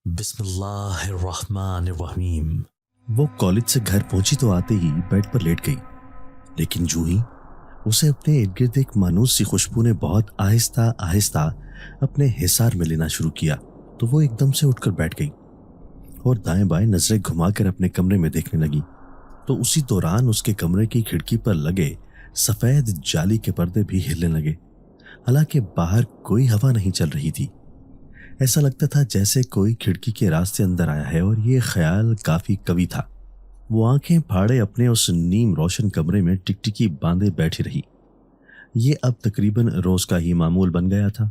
بسم اللہ الرحمن الرحیم۔ وہ کالج سے گھر پہنچی تو آتے ہی بیڈ پر لیٹ گئی، لیکن جو ہی اسے اپنے ارد گرد ایک مانوس سی خوشبو نے بہت آہستہ آہستہ اپنے حصار میں لینا شروع کیا تو وہ ایک دم سے اٹھ کر بیٹھ گئی اور دائیں بائیں نظریں گھما کر اپنے کمرے میں دیکھنے لگی تو اسی دوران اس کے کمرے کی کھڑکی پر لگے سفید جالی کے پردے بھی ہلنے لگے، حالانکہ باہر کوئی ہوا نہیں چل رہی تھی۔ ایسا لگتا تھا جیسے کوئی کھڑکی کے راستے اندر آیا ہے، اور یہ خیال کافی قوی تھا۔ وہ آنکھیں پھاڑے اپنے اس نیم روشن کمرے میں ٹکٹکی باندھے بیٹھی رہی۔ یہ اب تقریباً روز کا ہی معمول بن گیا تھا۔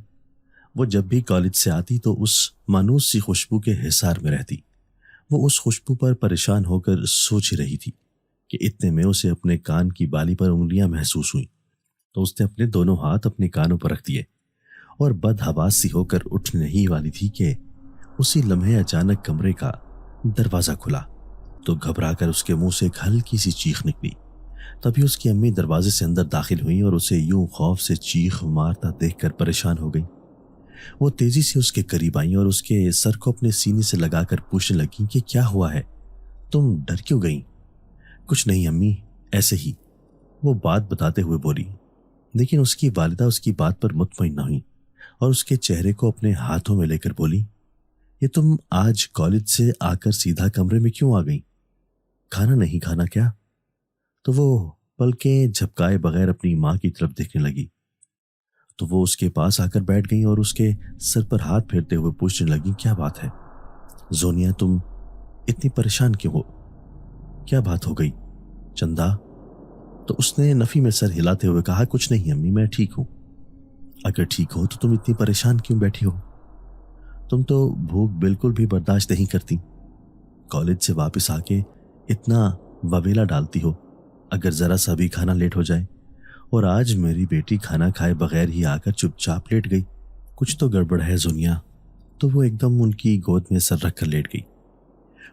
وہ جب بھی کالج سے آتی تو اس مانوس سی خوشبو کے حصار میں رہتی۔ وہ اس خوشبو پر پریشان ہو کر سوچ ہی رہی تھی کہ اتنے میں اسے اپنے کان کی بالی پر انگلیاں محسوس ہوئیں تو اس نے اپنے دونوں ہاتھ اپنے کانوں پر رکھ دیے اور بدحواس سی ہو کر اٹھنے ہی والی تھی کہ اسی لمحے اچانک کمرے کا دروازہ کھلا تو گھبرا کر اس کے منہ سے ایک ہلکی سی چیخ نکلی۔ تبھی اس کی امی دروازے سے اندر داخل ہوئیں اور اسے یوں خوف سے چیخ مارتا دیکھ کر پریشان ہو گئی۔ وہ تیزی سے اس کے قریب آئیں اور اس کے سر کو اپنے سینے سے لگا کر پوچھنے لگیں کہ کیا ہوا ہے، تم ڈر کیوں گئیں؟ کچھ نہیں امی، ایسے ہی، وہ بات بتاتے ہوئے بولی۔ لیکن اس کی والدہ اس کی بات پر مطمئن نہ ہوئی اور اس کے چہرے کو اپنے ہاتھوں میں لے کر بولی، یہ تم آج کالج سے آ کر سیدھا کمرے میں کیوں آ گئی؟ کھانا نہیں کھانا کیا؟ تو وہ پلکیں جھپکائے بغیر اپنی ماں کی طرف دیکھنے لگی تو وہ اس کے پاس آ کر بیٹھ گئیں اور اس کے سر پر ہاتھ پھیرتے ہوئے پوچھنے لگیں، کیا بات ہے زونیا، تم اتنی پریشان کیوں ہو؟ کیا بات ہو گئی چندا؟ تو اس نے نفی میں سر ہلاتے ہوئے کہا، کچھ نہیں امی، میں ٹھیک ہوں۔ اگر ٹھیک ہو تو تم اتنی پریشان کیوں بیٹھی ہو؟ تم تو بھوک بالکل بھی برداشت نہیں کرتی، کالج سے واپس آ کے اتنا وویلا ڈالتی ہو اگر ذرا سا بھی کھانا لیٹ ہو جائے، اور آج میری بیٹی کھانا کھائے بغیر ہی آ کر چپ چاپ لیٹ گئی، کچھ تو گڑبڑ ہے زونیا۔ تو وہ ایک دم ان کی گود میں سر رکھ کر لیٹ گئی۔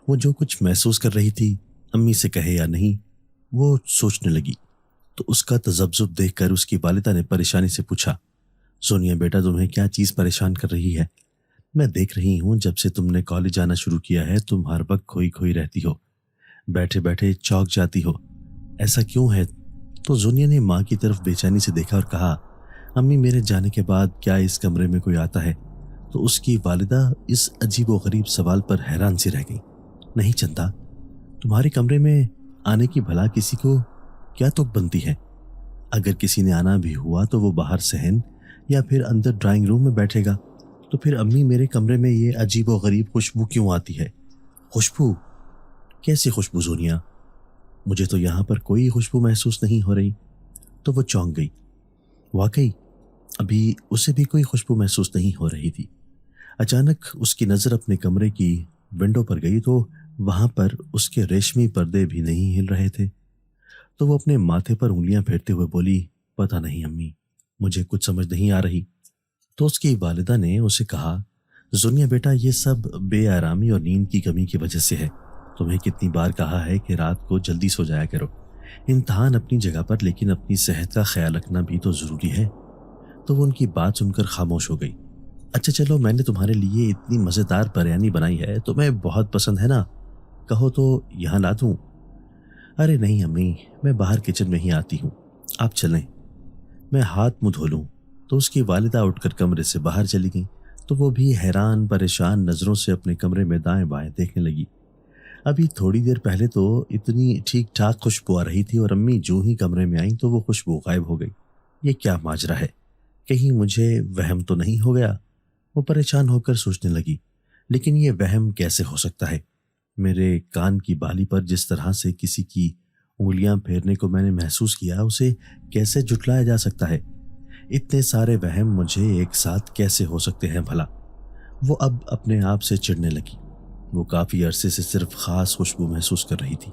وہ جو کچھ محسوس کر رہی تھی، امی سے کہے یا نہیں، وہ سوچنے لگی تو اس کا تذبذب دیکھ کر اس کی والدہ نے پریشانی سے پوچھا، سونیا بیٹا، تمہیں کیا چیز پریشان کر رہی ہے؟ میں دیکھ رہی ہوں جب سے تم نے کالج جانا شروع کیا ہے تم ہر وقت کھوئی کھوئی رہتی ہو، بیٹھے بیٹھے چوک جاتی ہو، ایسا کیوں ہے؟ تو زونیا نے ماں کی طرف بے چینی سے دیکھا اور کہا، امی میرے جانے کے بعد کیا اس کمرے میں کوئی آتا ہے؟ تو اس کی والدہ اس عجیب و غریب سوال پر حیران سی رہ گئی۔ نہیں چندا، تمہارے کمرے میں آنے کی بھلا کسی کو کیا تک بنتی ہے؟ اگر کسی نے آنا بھی ہوا تو وہ باہر صحن یا پھر اندر ڈرائنگ روم میں بیٹھے گا، تو پھر امی میرے کمرے میں یہ عجیب و غریب خوشبو کیوں آتی ہے؟ خوشبو؟ کیسی خوشبو زونیا؟ مجھے تو یہاں پر کوئی خوشبو محسوس نہیں ہو رہی۔ تو وہ چونک گئی، واقعی ابھی اسے بھی کوئی خوشبو محسوس نہیں ہو رہی تھی۔ اچانک اس کی نظر اپنے کمرے کی ونڈو پر گئی تو وہاں پر اس کے ریشمی پردے بھی نہیں ہل رہے تھے۔ تو وہ اپنے ماتھے پر انگلیاں پھیرتے ہوئے بولی، پتہ نہیں امی، مجھے کچھ سمجھ نہیں آ رہی۔ تو اس کی والدہ نے اسے کہا، زونیا بیٹا، یہ سب بے آرامی اور نیند کی کمی کی وجہ سے ہے۔ تمہیں کتنی بار کہا ہے کہ رات کو جلدی سو جایا کرو، امتحان اپنی جگہ پر لیکن اپنی صحت کا خیال رکھنا بھی تو ضروری ہے۔ تو وہ ان کی بات سن کر خاموش ہو گئی۔ اچھا چلو، میں نے تمہارے لیے اتنی مزیدار بریانی بنائی ہے، تمہیں بہت پسند ہے نا؟ کہو تو یہاں لا دوں؟ ارے نہیں امی، میں باہر کچن میں ہی آتی ہوں، آپ چلیں، میں ہاتھ منہ دھو لوں۔ تو اس کی والدہ اٹھ کر کمرے سے باہر چلی گئی تو وہ بھی حیران پریشان نظروں سے اپنے کمرے میں دائیں بائیں دیکھنے لگی۔ ابھی تھوڑی دیر پہلے تو اتنی ٹھیک ٹھاک خوشبو آ رہی تھی اور امی جو ہی کمرے میں آئیں تو وہ خوشبو غائب ہو گئی۔ یہ کیا ماجرا ہے؟ کہیں مجھے وہم تو نہیں ہو گیا؟ وہ پریشان ہو کر سوچنے لگی، لیکن یہ وہم کیسے ہو سکتا ہے؟ میرے کان کی بالی پر جس طرح سے کسی کی انگلیاں پھیرنے کو میں نے محسوس کیا، اسے کیسے جھٹلایا جا سکتا ہے؟ اتنے سارے وہم مجھے ایک ساتھ کیسے ہو سکتے ہیں بھلا؟ وہ اب اپنے آپ سے چڑھنے لگی۔ وہ کافی عرصے سے صرف خاص خوشبو محسوس کر رہی تھی،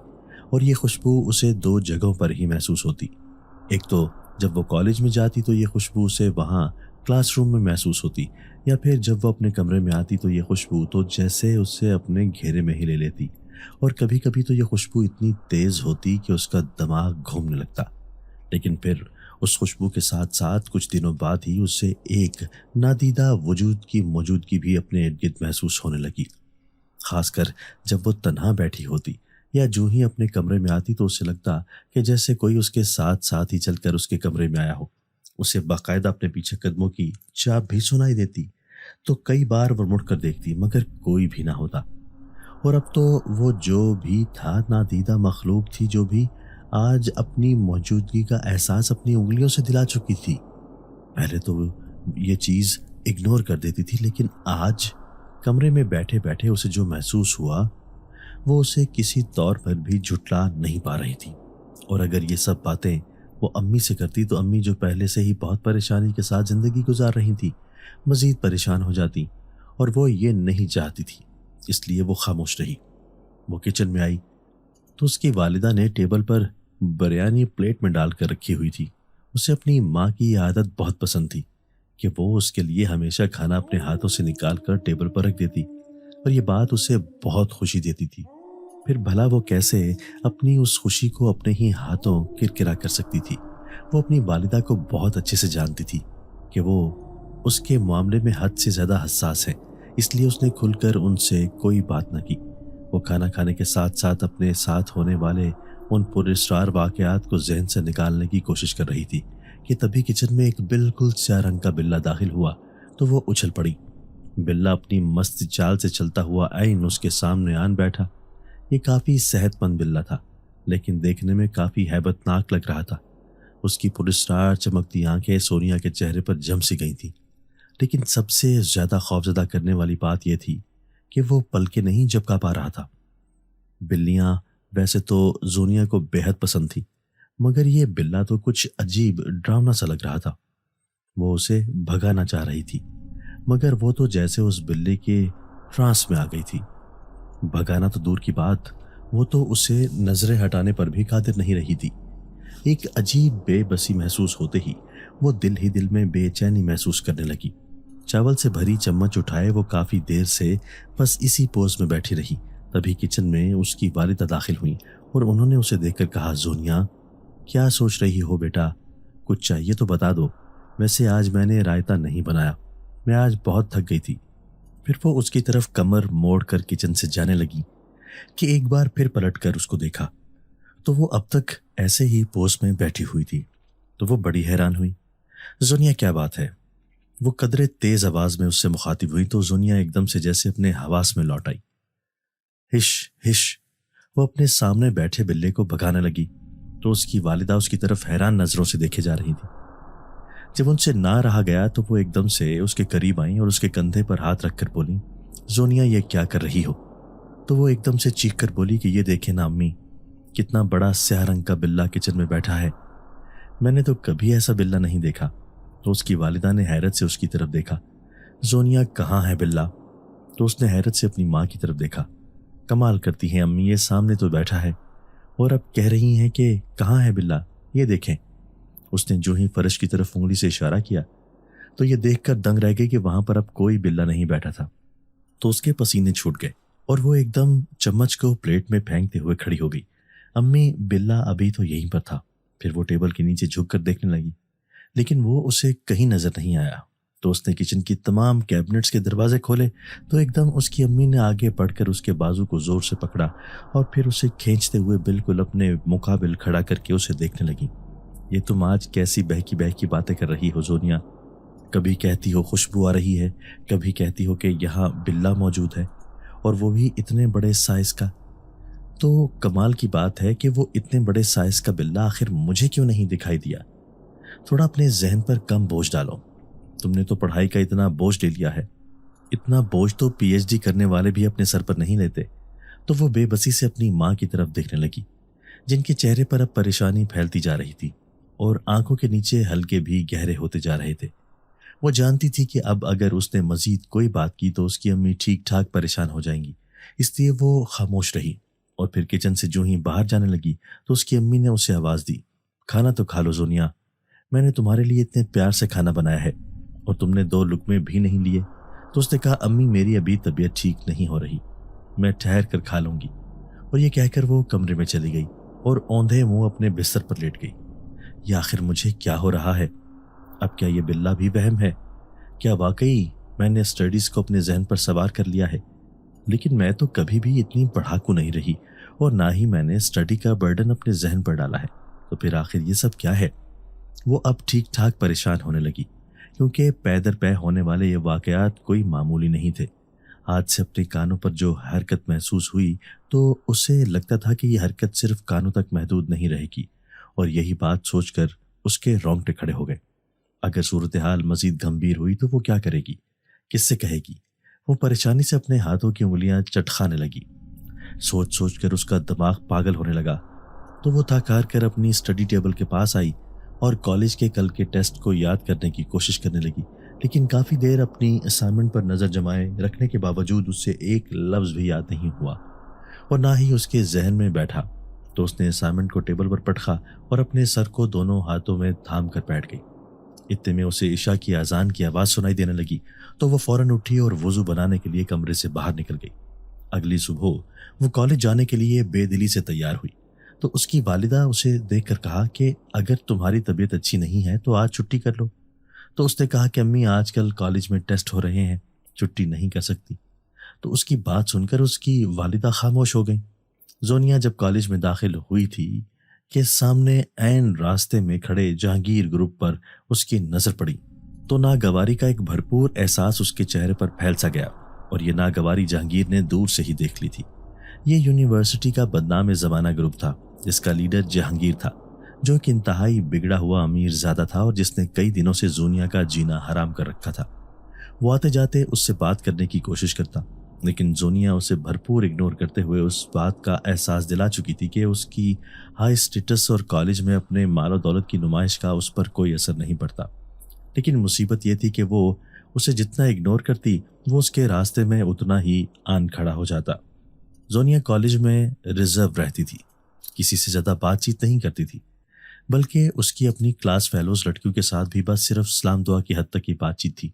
اور یہ خوشبو اسے دو جگہوں پر ہی محسوس ہوتی۔ ایک تو جب وہ کالج میں جاتی تو یہ خوشبو اسے وہاں کلاس روم میں محسوس ہوتی، یا پھر جب وہ اپنے کمرے میں آتی تو یہ خوشبو تو جیسے اسے اپنے گھیرے میں ہی لے لیتی، اور کبھی کبھی تو یہ خوشبو اتنی تیز ہوتی کہ اس کا دماغ گھومنے لگتا۔ لیکن پھر اس خوشبو کے ساتھ ساتھ کچھ دنوں بعد ہی اسے ایک نادیدہ وجود کی موجودگی بھی اپنے ارد گرد محسوس ہونے لگی۔ خاص کر جب وہ تنہا بیٹھی ہوتی یا جو ہی اپنے کمرے میں آتی تو اسے لگتا کہ جیسے کوئی اس کے ساتھ ساتھ ہی چل کر اس کے کمرے میں آیا ہو۔ اسے باقاعدہ اپنے پیچھے قدموں کی چاپ بھی سنائی دیتی تو کئی بار وہ مڑ کر دیکھتی مگر کوئی بھی نہ ہوتا۔ اور اب تو وہ جو بھی تھا نادیدہ مخلوق تھی جو بھی آج اپنی موجودگی کا احساس اپنی انگلیوں سے دلا چکی تھی۔ پہلے تو یہ چیز اگنور کر دیتی تھی لیکن آج کمرے میں بیٹھے بیٹھے اسے جو محسوس ہوا وہ اسے کسی طور پر بھی جھٹلا نہیں پا رہی تھی۔ اور اگر یہ سب باتیں وہ امی سے کرتی تو امی جو پہلے سے ہی بہت پریشانی کے ساتھ زندگی گزار رہی تھی مزید پریشان ہو جاتی، اور وہ یہ نہیں چاہتی تھی، اس لیے وہ خاموش رہی۔ وہ کچن میں آئی تو اس کی والدہ نے ٹیبل پر بریانی پلیٹ میں ڈال کر رکھی ہوئی تھی۔ اسے اپنی ماں کی یہ عادت بہت پسند تھی کہ وہ اس کے لیے ہمیشہ کھانا اپنے ہاتھوں سے نکال کر ٹیبل پر رکھ دیتی، اور یہ بات اسے بہت خوشی دیتی تھی۔ پھر بھلا وہ کیسے اپنی اس خوشی کو اپنے ہی ہاتھوں کرکرا کر سکتی تھی؟ وہ اپنی والدہ کو بہت اچھے سے جانتی تھی کہ وہ اس کے معاملے میں حد سے زیادہ حساس ہے، اس لیے اس نے کھل کر ان سے کوئی بات نہ کی۔ وہ کھانا کھانے کے ساتھ ساتھ اپنے ساتھ ہونے والے ان پراسرار واقعات کو ذہن سے نکالنے کی کوشش کر رہی تھی کہ تبھی کچن میں ایک بالکل سیاہ رنگ کا بلّا داخل ہوا تو وہ اچھل پڑی۔ بلّا اپنی مست چال سے چلتا ہوا عین اس کے سامنے آن بیٹھا۔ یہ کافی صحت مند بلّا تھا لیکن دیکھنے میں کافی ہیبت ناک لگ رہا تھا۔ اس کی پراسرار چمکتی آنکھیں سونیا کے چہرے پر جم سی گئی تھیں، لیکن سب سے زیادہ خوفزدہ کرنے والی بات یہ تھی کہ وہ پلکیں نہیں جھپکا پا رہا تھا۔ بلیاں ویسے تو زونیا کو بے حد پسند تھی مگر یہ بلّا تو کچھ عجیب ڈراؤنا سا لگ رہا تھا۔ وہ اسے بھگانا چاہ رہی تھی مگر وہ تو جیسے اس بلے کے ٹرانس میں آ گئی تھی۔ بھگانا تو دور کی بات، وہ تو اسے نظریں ہٹانے پر بھی قادر نہیں رہی تھی۔ ایک عجیب بے بسی محسوس ہوتے ہی وہ دل ہی دل میں بے چینی محسوس کرنے لگی۔ چاول سے بھری چمچ اٹھائے وہ کافی دیر سے بس اسی پوز میں بیٹھی رہی۔ تبھی کچن میں اس کی والدہ داخل ہوئیں اور انہوں نے اسے دیکھ کر کہا، زونیا کیا سوچ رہی ہو بیٹا؟ کچھ چاہیے تو بتا دو، ویسے آج میں نے رائتا نہیں بنایا، میں آج بہت تھک گئی تھی۔ پھر وہ اس کی طرف کمر موڑ کر کچن سے جانے لگی کہ ایک بار پھر پلٹ کر اس کو دیکھا تو وہ اب تک ایسے ہی پوز میں بیٹھی ہوئی تھی۔ تو وہ بڑی حیران ہوئی، زونیا کیا بات ہے؟ وہ قدرے تیز آواز میں اس سے مخاطب ہوئی تو زونیا ایک دم سے جیسے اپنے حواس میں لوٹ آئی۔ ہش ہش، وہ اپنے سامنے بیٹھے بلے کو بھگانے لگی تو اس کی والدہ اس کی طرف حیران نظروں سے دیکھے جا رہی تھی۔ جب ان سے نہ رہا گیا تو وہ ایک دم سے اس کے قریب آئیں اور اس کے کندھے پر ہاتھ رکھ کر بولیں، زونیا یہ کیا کر رہی ہو؟ تو وہ ایک دم سے چیخ کر بولی کہ یہ دیکھیں نا امی، کتنا بڑا سیاہ رنگ کا بلّا کچن میں بیٹھا ہے، میں نے تو کبھی ایسا بلّا نہیں دیکھا۔ تو اس کی والدہ نے حیرت سے اس کی طرف دیکھا، زونیا کہاں ہے بلّا؟ تو اس نے حیرت سے اپنی ماں کی طرف دیکھا، کمال کرتی ہیں امی، یہ سامنے تو بیٹھا ہے اور اب کہہ رہی ہیں کہ کہاں ہے بلّا، یہ دیکھیں۔ اس نے جو ہی فرش کی طرف انگلی سے اشارہ کیا تو یہ دیکھ کر دنگ رہ گئی کہ وہاں پر اب کوئی بلّا نہیں بیٹھا تھا۔ تو اس کے پسینے چھوٹ گئے اور وہ ایک دم چمچ کو پلیٹ میں پھینکتے ہوئے کھڑی ہو گئی۔ امی، بلّا ابھی تو یہیں پر تھا۔ پھر وہ ٹیبل کے نیچے جھک کر دیکھنے لگی لیکن وہ اسے کہیں نظر نہیں آیا۔ تو اس نے کچن کی تمام کیبنٹس کے دروازے کھولے تو ایک دم اس کی امی نے آگے بڑھ کر اس کے بازو کو زور سے پکڑا اور پھر اسے کھینچتے ہوئے بالکل اپنے مقابل کھڑا کر کے اسے دیکھنے لگی۔ یہ تم آج کیسی بہکی بہکی باتیں کر رہی ہو زونیا؟ کبھی کہتی ہو خوشبو آ رہی ہے، کبھی کہتی ہو کہ یہاں بلّا موجود ہے اور وہ بھی اتنے بڑے سائز کا۔ تو کمال کی بات ہے کہ وہ اتنے بڑے سائز کا بلّا آخر مجھے کیوں نہیں دکھائی دیا؟ تھوڑا اپنے ذہن پر کم بوجھ ڈالو، تم نے تو پڑھائی کا اتنا بوجھ لے لیا ہے، اتنا بوجھ تو پی ایچ ڈی کرنے والے بھی اپنے سر پر نہیں لیتے۔ تو وہ بے بسی سے اپنی ماں کی طرف دیکھنے لگی جن کے چہرے پر اب پریشانی پھیلتی جا رہی تھی اور آنکھوں کے نیچے ہلکے بھی گہرے ہوتے جا رہے تھے۔ وہ جانتی تھی کہ اب اگر اس نے مزید کوئی بات کی تو اس کی امی ٹھیک ٹھاک پریشان ہو جائیں گی، اس لیے وہ خاموش رہی اور پھر کچن سے جو ہی باہر جانے لگی تو اس کی امی نے اسے آواز دی، کھانا تو کھا لو زونیا، میں نے تمہارے لیے اتنے پیار سے کھانا بنایا ہے اور تم نے 2 لقمے بھی نہیں لیے۔ تو اس نے کہا، امی میری ابھی طبیعت ٹھیک نہیں ہو رہی، میں ٹھہر کر کھا لوں گی۔ اور یہ کہہ کر وہ کمرے میں چلی گئی اور اوندھے منہ اپنے بستر پر لیٹ گئی۔ یہ آخر مجھے کیا ہو رہا ہے؟ اب کیا یہ بلّا بھی وہم ہے؟ کیا واقعی میں نے اسٹڈیز کو اپنے ذہن پر سوار کر لیا ہے؟ لیکن میں تو کبھی بھی اتنی پڑھاکو نہیں رہی اور نہ ہی میں نے اسٹڈی کا برڈن اپنے ذہن پر ڈالا ہے، تو پھر آخر یہ سب کیا ہے؟ وہ اب ٹھیک ٹھاک پریشان ہونے لگی، کیونکہ پے در پے ہونے والے یہ واقعات کوئی معمولی نہیں تھے۔ آج سے اپنے کانوں پر جو حرکت محسوس ہوئی تو اسے لگتا تھا کہ یہ حرکت صرف کانوں تک محدود نہیں رہے گی، اور یہی بات سوچ کر اس کے رونگٹے کھڑے ہو گئے۔ اگر صورتحال مزید گمبھیر ہوئی تو وہ کیا کرے گی؟ کس سے کہے گی؟ وہ پریشانی سے اپنے ہاتھوں کی انگلیاں چٹکانے لگی۔ سوچ سوچ کر اس کا دماغ پاگل ہونے لگا، تو وہ تھک ہار کر اپنی اسٹڈی ٹیبل کے پاس آئی اور کالج کے کل کے ٹیسٹ کو یاد کرنے کی کوشش کرنے لگی، لیکن کافی دیر اپنی اسائنمنٹ پر نظر جمائے رکھنے کے باوجود اس سے ایک لفظ بھی یاد نہیں ہوا اور نہ ہی اس کے ذہن میں بیٹھا۔ تو اس نے اسائنمنٹ کو ٹیبل پر پٹخا اور اپنے سر کو دونوں ہاتھوں میں تھام کر بیٹھ گئی۔ اتنے میں اسے عشاء کی اذان کی آواز سنائی دینے لگی تو وہ فوراً اٹھی اور وضو بنانے کے لیے کمرے سے باہر نکل گئی۔ اگلی صبح وہ کالج جانے کے لیے بے دلی سے تیار ہوئی تو اس کی والدہ اسے دیکھ کر کہا کہ اگر تمہاری طبیعت اچھی نہیں ہے تو آج چھٹی کر لو۔ تو اس نے کہا کہ امی آج کل کالج میں ٹیسٹ ہو رہے ہیں، چھٹی نہیں کر سکتی۔ تو اس کی بات سن کر اس کی والدہ خاموش ہو گئیں۔ زونیا جب کالج میں داخل ہوئی تھی کہ سامنے عین راستے میں کھڑے جہانگیر گروپ پر اس کی نظر پڑی تو ناگواری کا ایک بھرپور احساس اس کے چہرے پر پھیل سا گیا، اور یہ ناگواری جہانگیر نے دور سے ہی دیکھ لی تھی۔ یہ یونیورسٹی کا بدنام زمانہ گروپ تھا جس کا لیڈر جہانگیر تھا، جو ایک انتہائی بگڑا ہوا امیر زادہ تھا اور جس نے کئی دنوں سے زونیا کا جینا حرام کر رکھا تھا۔ وہ آتے جاتے اس سے بات کرنے کی کوشش کرتا، لیکن زونیا اسے بھرپور اگنور کرتے ہوئے اس بات کا احساس دلا چکی تھی کہ اس کی ہائی اسٹیٹس اور کالج میں اپنے مال و دولت کی نمائش کا اس پر کوئی اثر نہیں پڑتا۔ لیکن مصیبت یہ تھی کہ وہ اسے جتنا اگنور کرتی وہ اس کے راستے میں اتنا ہی آن کھڑا ہو جاتا۔ زونیا کالج میں ریزرو رہتی تھی، کسی سے زیادہ بات چیت نہیں کرتی تھی، بلکہ اس کی اپنی کلاس فیلوز لڑکیوں کے ساتھ بھی بس صرف سلام دعا کی حد تک کی بات چیت تھی،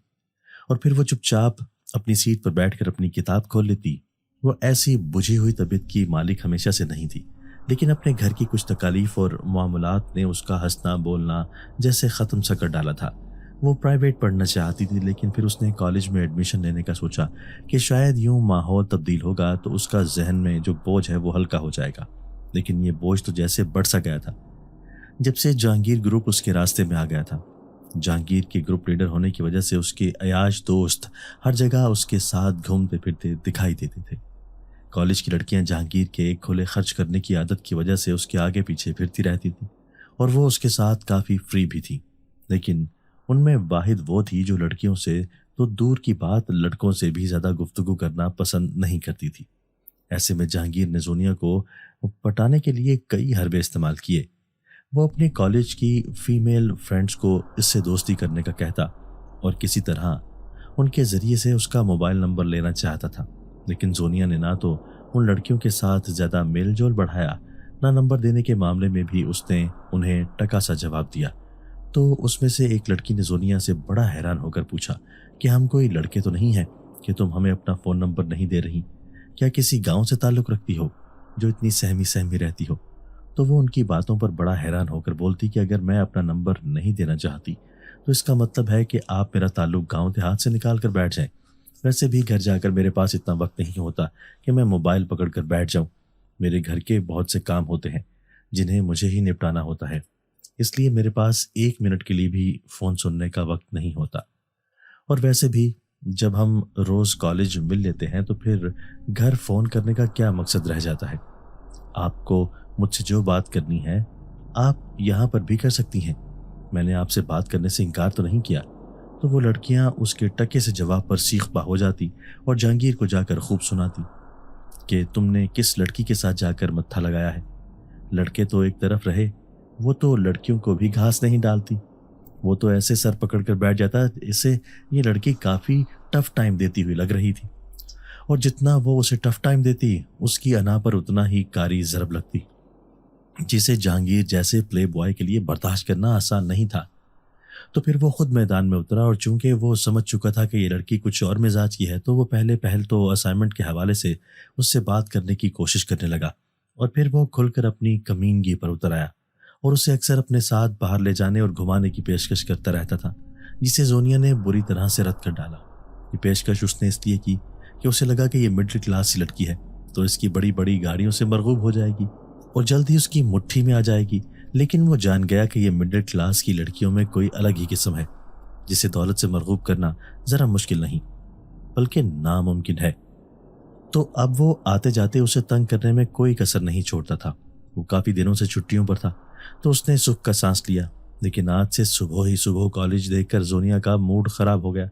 اور پھر وہ چپ چاپ اپنی سیٹ پر بیٹھ کر اپنی کتاب کھول لیتی۔ وہ ایسی بجھی ہوئی طبیعت کی مالک ہمیشہ سے نہیں تھی، لیکن اپنے گھر کی کچھ تکالیف اور معاملات نے اس کا ہنسنا بولنا جیسے ختم سا کر ڈالا تھا۔ وہ پرائیویٹ پڑھنا چاہتی تھی، لیکن پھر اس نے کالج میں ایڈمیشن لینے کا سوچا کہ شاید یوں ماحول تبدیل ہوگا تو اس کا ذہن میں جو بوجھ ہے وہ ہلکا ہو جائے گا، لیکن یہ بوجھ تو جیسے بڑھ سا گیا تھا جب سے جہانگیر گروپ اس کے راستے میں آ گیا تھا۔ جہانگیر کے گروپ لیڈر ہونے کی وجہ سے اس کے عیاش دوست ہر جگہ اس کے ساتھ گھومتے پھرتے دکھائی دیتے تھے۔ کالج کی لڑکیاں جہانگیر کے ایک کھلے خرچ کرنے کی عادت کی وجہ سے اس کے آگے پیچھے پھرتی رہتی تھی، اور وہ اس کے ساتھ کافی فری بھی تھی، لیکن ان میں واحد وہ تھی جو لڑکیوں سے تو دور کی بات لڑکوں سے بھی زیادہ گفتگو کرنا پسند نہیں کرتی تھی۔ ایسے میں جہانگیر نے زونیا کو پٹانے کے لیے کئی حربے استعمال کیے۔ وہ اپنے کالج کی فیمیل فرینڈز کو اس سے دوستی کرنے کا کہتا اور کسی طرح ان کے ذریعے سے اس کا موبائل نمبر لینا چاہتا تھا، لیکن زونیا نے نہ تو ان لڑکیوں کے ساتھ زیادہ میل جول بڑھایا، نہ نمبر دینے کے معاملے میں بھی اس نے انہیں ٹکا سا جواب دیا۔ تو اس میں سے ایک لڑکی نے زونیا سے بڑا حیران ہو کر پوچھا کہ ہم کوئی لڑکے تو نہیں ہیں کہ تم ہمیں اپنا فون نمبر نہیں دے رہی؟ کیا کسی گاؤں سے تعلق رکھتی ہو جو اتنی سہمی رہتی ہو؟ تو وہ ان کی باتوں پر بڑا حیران ہو کر بولتی کہ اگر میں اپنا نمبر نہیں دینا چاہتی تو اس کا مطلب ہے کہ آپ میرا تعلق گاؤں دیہات سے نکال کر بیٹھ جائیں۔ ویسے بھی گھر جا کر میرے پاس اتنا وقت نہیں ہوتا کہ میں موبائل پکڑ کر بیٹھ جاؤں، میرے گھر کے بہت سے کام ہوتے ہیں جنہیں مجھے ہی نپٹانا ہوتا ہے، اس لیے میرے پاس 1 منٹ کے لیے بھی فون سننے کا وقت نہیں ہوتا، اور ویسے بھی جب ہم روز کالج مل لیتے ہیں تو پھر گھر فون کرنے کا کیا مقصد رہ جاتا ہے؟ آپ کو مجھ سے جو بات کرنی ہے آپ یہاں پر بھی کر سکتی ہیں، میں نے آپ سے بات کرنے سے انکار تو نہیں کیا۔ تو وہ لڑکیاں اس کے ٹکے سے جواب پر سیخ پا ہو جاتی اور جہانگیر کو جا کر خوب سناتی کہ تم نے کس لڑکی کے ساتھ جا کر متھا لگایا ہے، لڑکے تو ایک طرف رہے، وہ تو لڑکیوں کو بھی گھاس نہیں ڈالتی، وہ تو ایسے سر پکڑ کر بیٹھ جاتا اسے یہ لڑکی کافی ٹف ٹائم دیتی ہوئی لگ رہی تھی، اور جتنا وہ اسے ٹف ٹائم دیتی اس کی انا پر اتنا ہی کاری ضرب لگتی، جسے جہانگیر جیسے پلے بوائے کے لیے برداشت کرنا آسان نہیں تھا۔ تو پھر وہ خود میدان میں اترا، اور چونکہ وہ سمجھ چکا تھا کہ یہ لڑکی کچھ اور مزاج کی ہے تو وہ پہل تو اسائنمنٹ کے حوالے سے اس سے بات کرنے کی کوشش کرنے لگا، اور پھر وہ کھل کر اپنی کمینگی پر اتر آیا اور اسے اکثر اپنے ساتھ باہر لے جانے اور گھمانے کی پیشکش کرتا رہتا تھا، جسے زونیا نے بری طرح سے رد کر ڈالا۔ یہ پیشکش اس نے اس لیے کی کہ اسے لگا کہ یہ مڈل کلاس سی لڑکی ہے تو اس کی بڑی بڑی گاڑیوں سے مرغوب ہو جائے گی اور جلد ہی اس کی مٹھی میں آ جائے گی، لیکن وہ جان گیا کہ یہ مڈل کلاس کی لڑکیوں میں کوئی الگ ہی قسم ہے جسے دولت سے مرغوب کرنا ذرا مشکل نہیں بلکہ ناممکن ہے۔ تو اب وہ آتے جاتے اسے تنگ کرنے میں کوئی کسر نہیں چھوڑتا تھا۔ وہ کافی دنوں سے چھٹیوں پر تھا تو اس نے سکھ کا سانس لیا، لیکن آج سے صبح ہی صبح کالج دیکھ کر زونیا کا موڈ خراب ہو گیا۔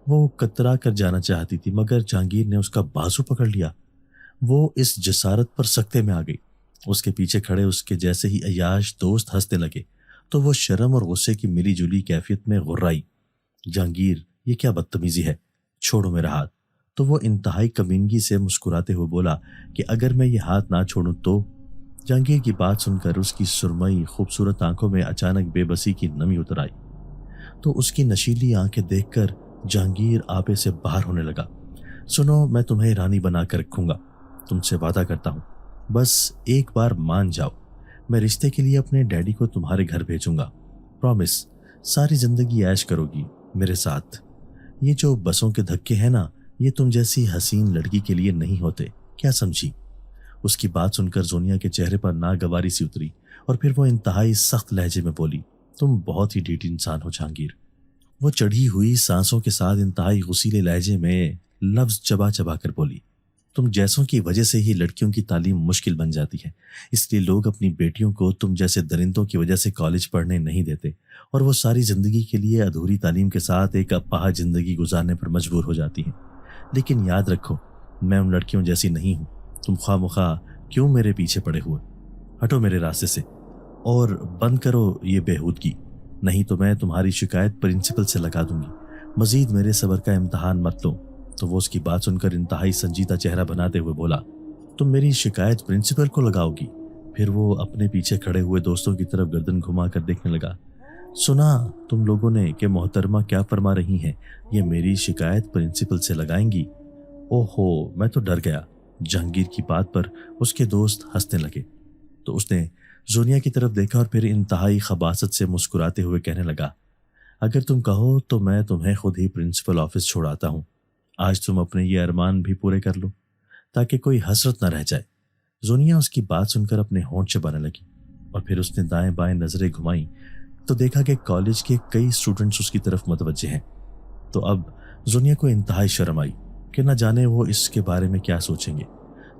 وہ کترا کر جانا چاہتی تھی مگر جہانگیر نے اس کا بازو پکڑ لیا۔ وہ اس جسارت پر سکتے میں آ گئی۔ اس کے پیچھے کھڑے اس کے جیسے ہی عیاش دوست ہنسنے لگے تو وہ شرم اور غصے کی ملی جلی کیفیت میں غرائی، جہانگیر یہ کیا بدتمیزی ہے، چھوڑو میرا ہاتھ۔ تو وہ انتہائی کمینگی سے مسکراتے ہوئے بولا کہ اگر میں یہ ہاتھ نہ چھوڑوں تو۔ جہانگیر کی بات سن کر اس کی سرمئی خوبصورت آنکھوں میں اچانک بے بسی کی نمی اتر آئی تو اس کی نشیلی آنکھیں دیکھ کر جہانگیر آپے سے باہر ہونے لگا۔ سنو، میں تمہیں رانی بنا کر رکھوں گا، تم سے وعدہ کرتا ہوں، بس ایک بار مان جاؤ، میں رشتے کے لیے اپنے ڈیڈی کو تمہارے گھر بھیجوں گا، پرومس، ساری زندگی عیش کرو گی میرے ساتھ۔ یہ جو بسوں کے دھکے ہیں نا، یہ تم جیسی حسین لڑکی کے لیے نہیں ہوتے، کیا سمجھی؟ اس کی بات سن کر زونیا کے چہرے پر ناگواری سی اتری اور پھر وہ انتہائی سخت لہجے میں بولی، تم بہت ہی ڈیٹی انسان ہو جہانگیر۔ وہ چڑھی ہوئی سانسوں کے ساتھ انتہائی غصیلے لہجے میں لفظ چبا چبا کر بولی، تم جیسوں کی وجہ سے ہی لڑکیوں کی تعلیم مشکل بن جاتی ہے، اس لیے لوگ اپنی بیٹیوں کو تم جیسے درندوں کی وجہ سے کالج پڑھنے نہیں دیتے اور وہ ساری زندگی کے لیے ادھوری تعلیم کے ساتھ ایک اپاہج زندگی گزارنے پر مجبور ہو جاتی ہیں۔ لیکن یاد رکھو، میں ان لڑکیوں جیسی نہیں ہوں، تم خواہ مخواہ کیوں میرے پیچھے پڑے ہوئے، ہٹو میرے راستے سے اور بند کرو یہ بےہودگی، نہیں تو میں تمہاری شکایت پرنسپل سے لگا دوں گی، مزید میرے صبر کا امتحان مت لو۔ تو وہ اس کی بات سن کر انتہائی سنجیدہ چہرہ بناتے ہوئے بولا، تم میری شکایت پرنسپل کو لگاؤ گی؟ پھر وہ اپنے پیچھے کھڑے ہوئے دوستوں کی طرف گردن گھما کر دیکھنے لگا۔ سنا تم لوگوں نے کہ محترمہ کیا فرما رہی ہیں، یہ میری شکایت پرنسپل سے لگائیں گی؟ اوہو، میں تو ڈر گیا۔ جہانگیر کی بات پر اس کے دوست ہنسنے لگے تو اس نے زونیا کی طرف دیکھا اور پھر انتہائی خباثت سے مسکراتے ہوئے کہنے لگا، اگر تم کہو تو میں تمہیں خود ہی پرنسپل آفس چھوڑاتا ہوں، آج تم اپنے یہ ارمان بھی پورے کر لو تاکہ کوئی حسرت نہ رہ جائے۔ زونیا اس کی بات سن کر اپنے ہونٹ چبانے لگی اور پھر اس نے دائیں بائیں نظریں گھمائیں تو دیکھا کہ کالج کے کئی اسٹوڈنٹس اس کی طرف متوجہ ہیں۔ تو اب زونیا کو انتہائی شرم آئی کہ نہ جانے وہ اس کے بارے میں کیا سوچیں گے۔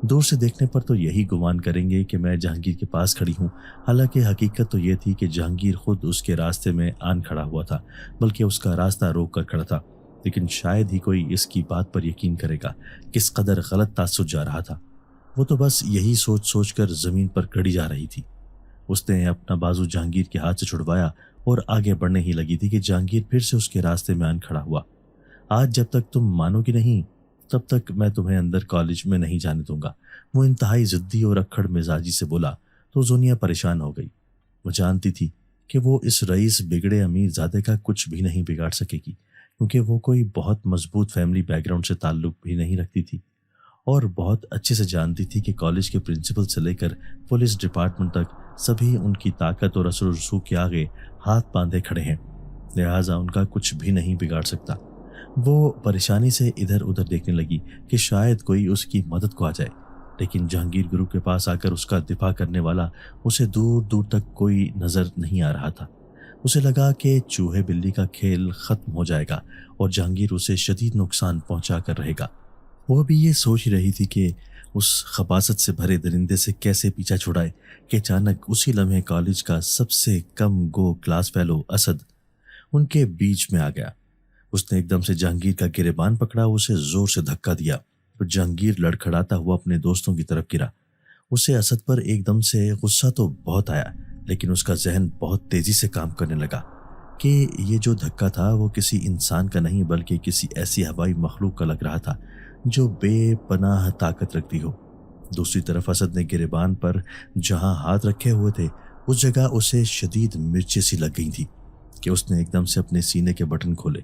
دور سے دیکھنے پر تو یہی گمان کریں گے کہ میں جہانگیر کے پاس کھڑی ہوں، حالانکہ حقیقت تو یہ تھی کہ جہانگیر خود اس کے راستے میں آن کھڑا ہوا تھا، بلکہ اس کا راستہ روک کر کھڑا تھا۔ لیکن شاید ہی کوئی اس کی بات پر یقین کرے گا، کس قدر غلط تاثر جا رہا تھا۔ وہ تو بس یہی سوچ سوچ کر زمین پر گڑی جا رہی تھی۔ اس نے اپنا بازو جہانگیر کے ہاتھ سے چھڑوایا اور آگے بڑھنے ہی لگی تھی کہ جہانگیر پھر سے اس کے راستے میں آن کھڑا ہوا۔ آج جب تک تم مانو گی نہیں تب تک میں تمہیں اندر کالج میں نہیں جانے دوں گا، وہ انتہائی ضدی اور اکھڑ مزاجی سے بولا تو زونیا پریشان ہو گئی۔ وہ جانتی تھی کہ وہ اس رئیس بگڑے امیر زادے کا کچھ بھی نہیں بگاڑ سکے گی، کیونکہ وہ کوئی بہت مضبوط فیملی بیک گراؤنڈ سے تعلق بھی نہیں رکھتی تھی اور بہت اچھے سے جانتی تھی کہ کالج کے پرنسپل سے لے کر پولیس ڈپارٹمنٹ تک سبھی ان کی طاقت اور اثر و رسوخ کے آگے ہاتھ باندھے کھڑے ہیں، لہٰذا ان کا کچھ بھی نہیں بگاڑ سکتا۔ وہ پریشانی سے ادھر ادھر دیکھنے لگی کہ شاید کوئی اس کی مدد کو آ جائے، لیکن جہانگیر گرو کے پاس آ کر اس کا دفاع کرنے والا اسے دور دور تک کوئی نظر نہیں آ رہا تھا۔ اسے لگا کہ چوہے بلی کا کھیل ختم ہو جائے گا اور جہانگیر اسے شدید نقصان پہنچا کر رہے گا۔ وہ بھی یہ سوچ رہی تھی کہ اس خباثت سے بھرے درندے سے کیسے پیچھا چھڑائے کہ اچانک اسی لمحے کالج کا سب سے کم گو کلاس فیلو اسد ان کے بیچ میں آ گیا۔ اس نے ایک دم سے جہانگیر کا گریبان پکڑا، اسے زور سے دھکا دیا اور جہانگیر لڑکھڑاتا ہوا اپنے دوستوں کی طرف گرا۔ اسے اسد پر ایک دم سے غصہ تو بہت آیا، لیکن اس کا ذہن بہت تیزی سے کام کرنے لگا کہ یہ جو دھکا تھا وہ کسی انسان کا نہیں بلکہ کسی ایسی ہوائی مخلوق کا لگ رہا تھا جو بے پناہ طاقت رکھتی ہو۔ دوسری طرف اسد نے گریبان پر جہاں ہاتھ رکھے ہوئے تھے اس جگہ اسے شدید مرچیں سی لگ گئی تھی کہ اس نے ایک دم سے اپنے سینے کے بٹن کھولے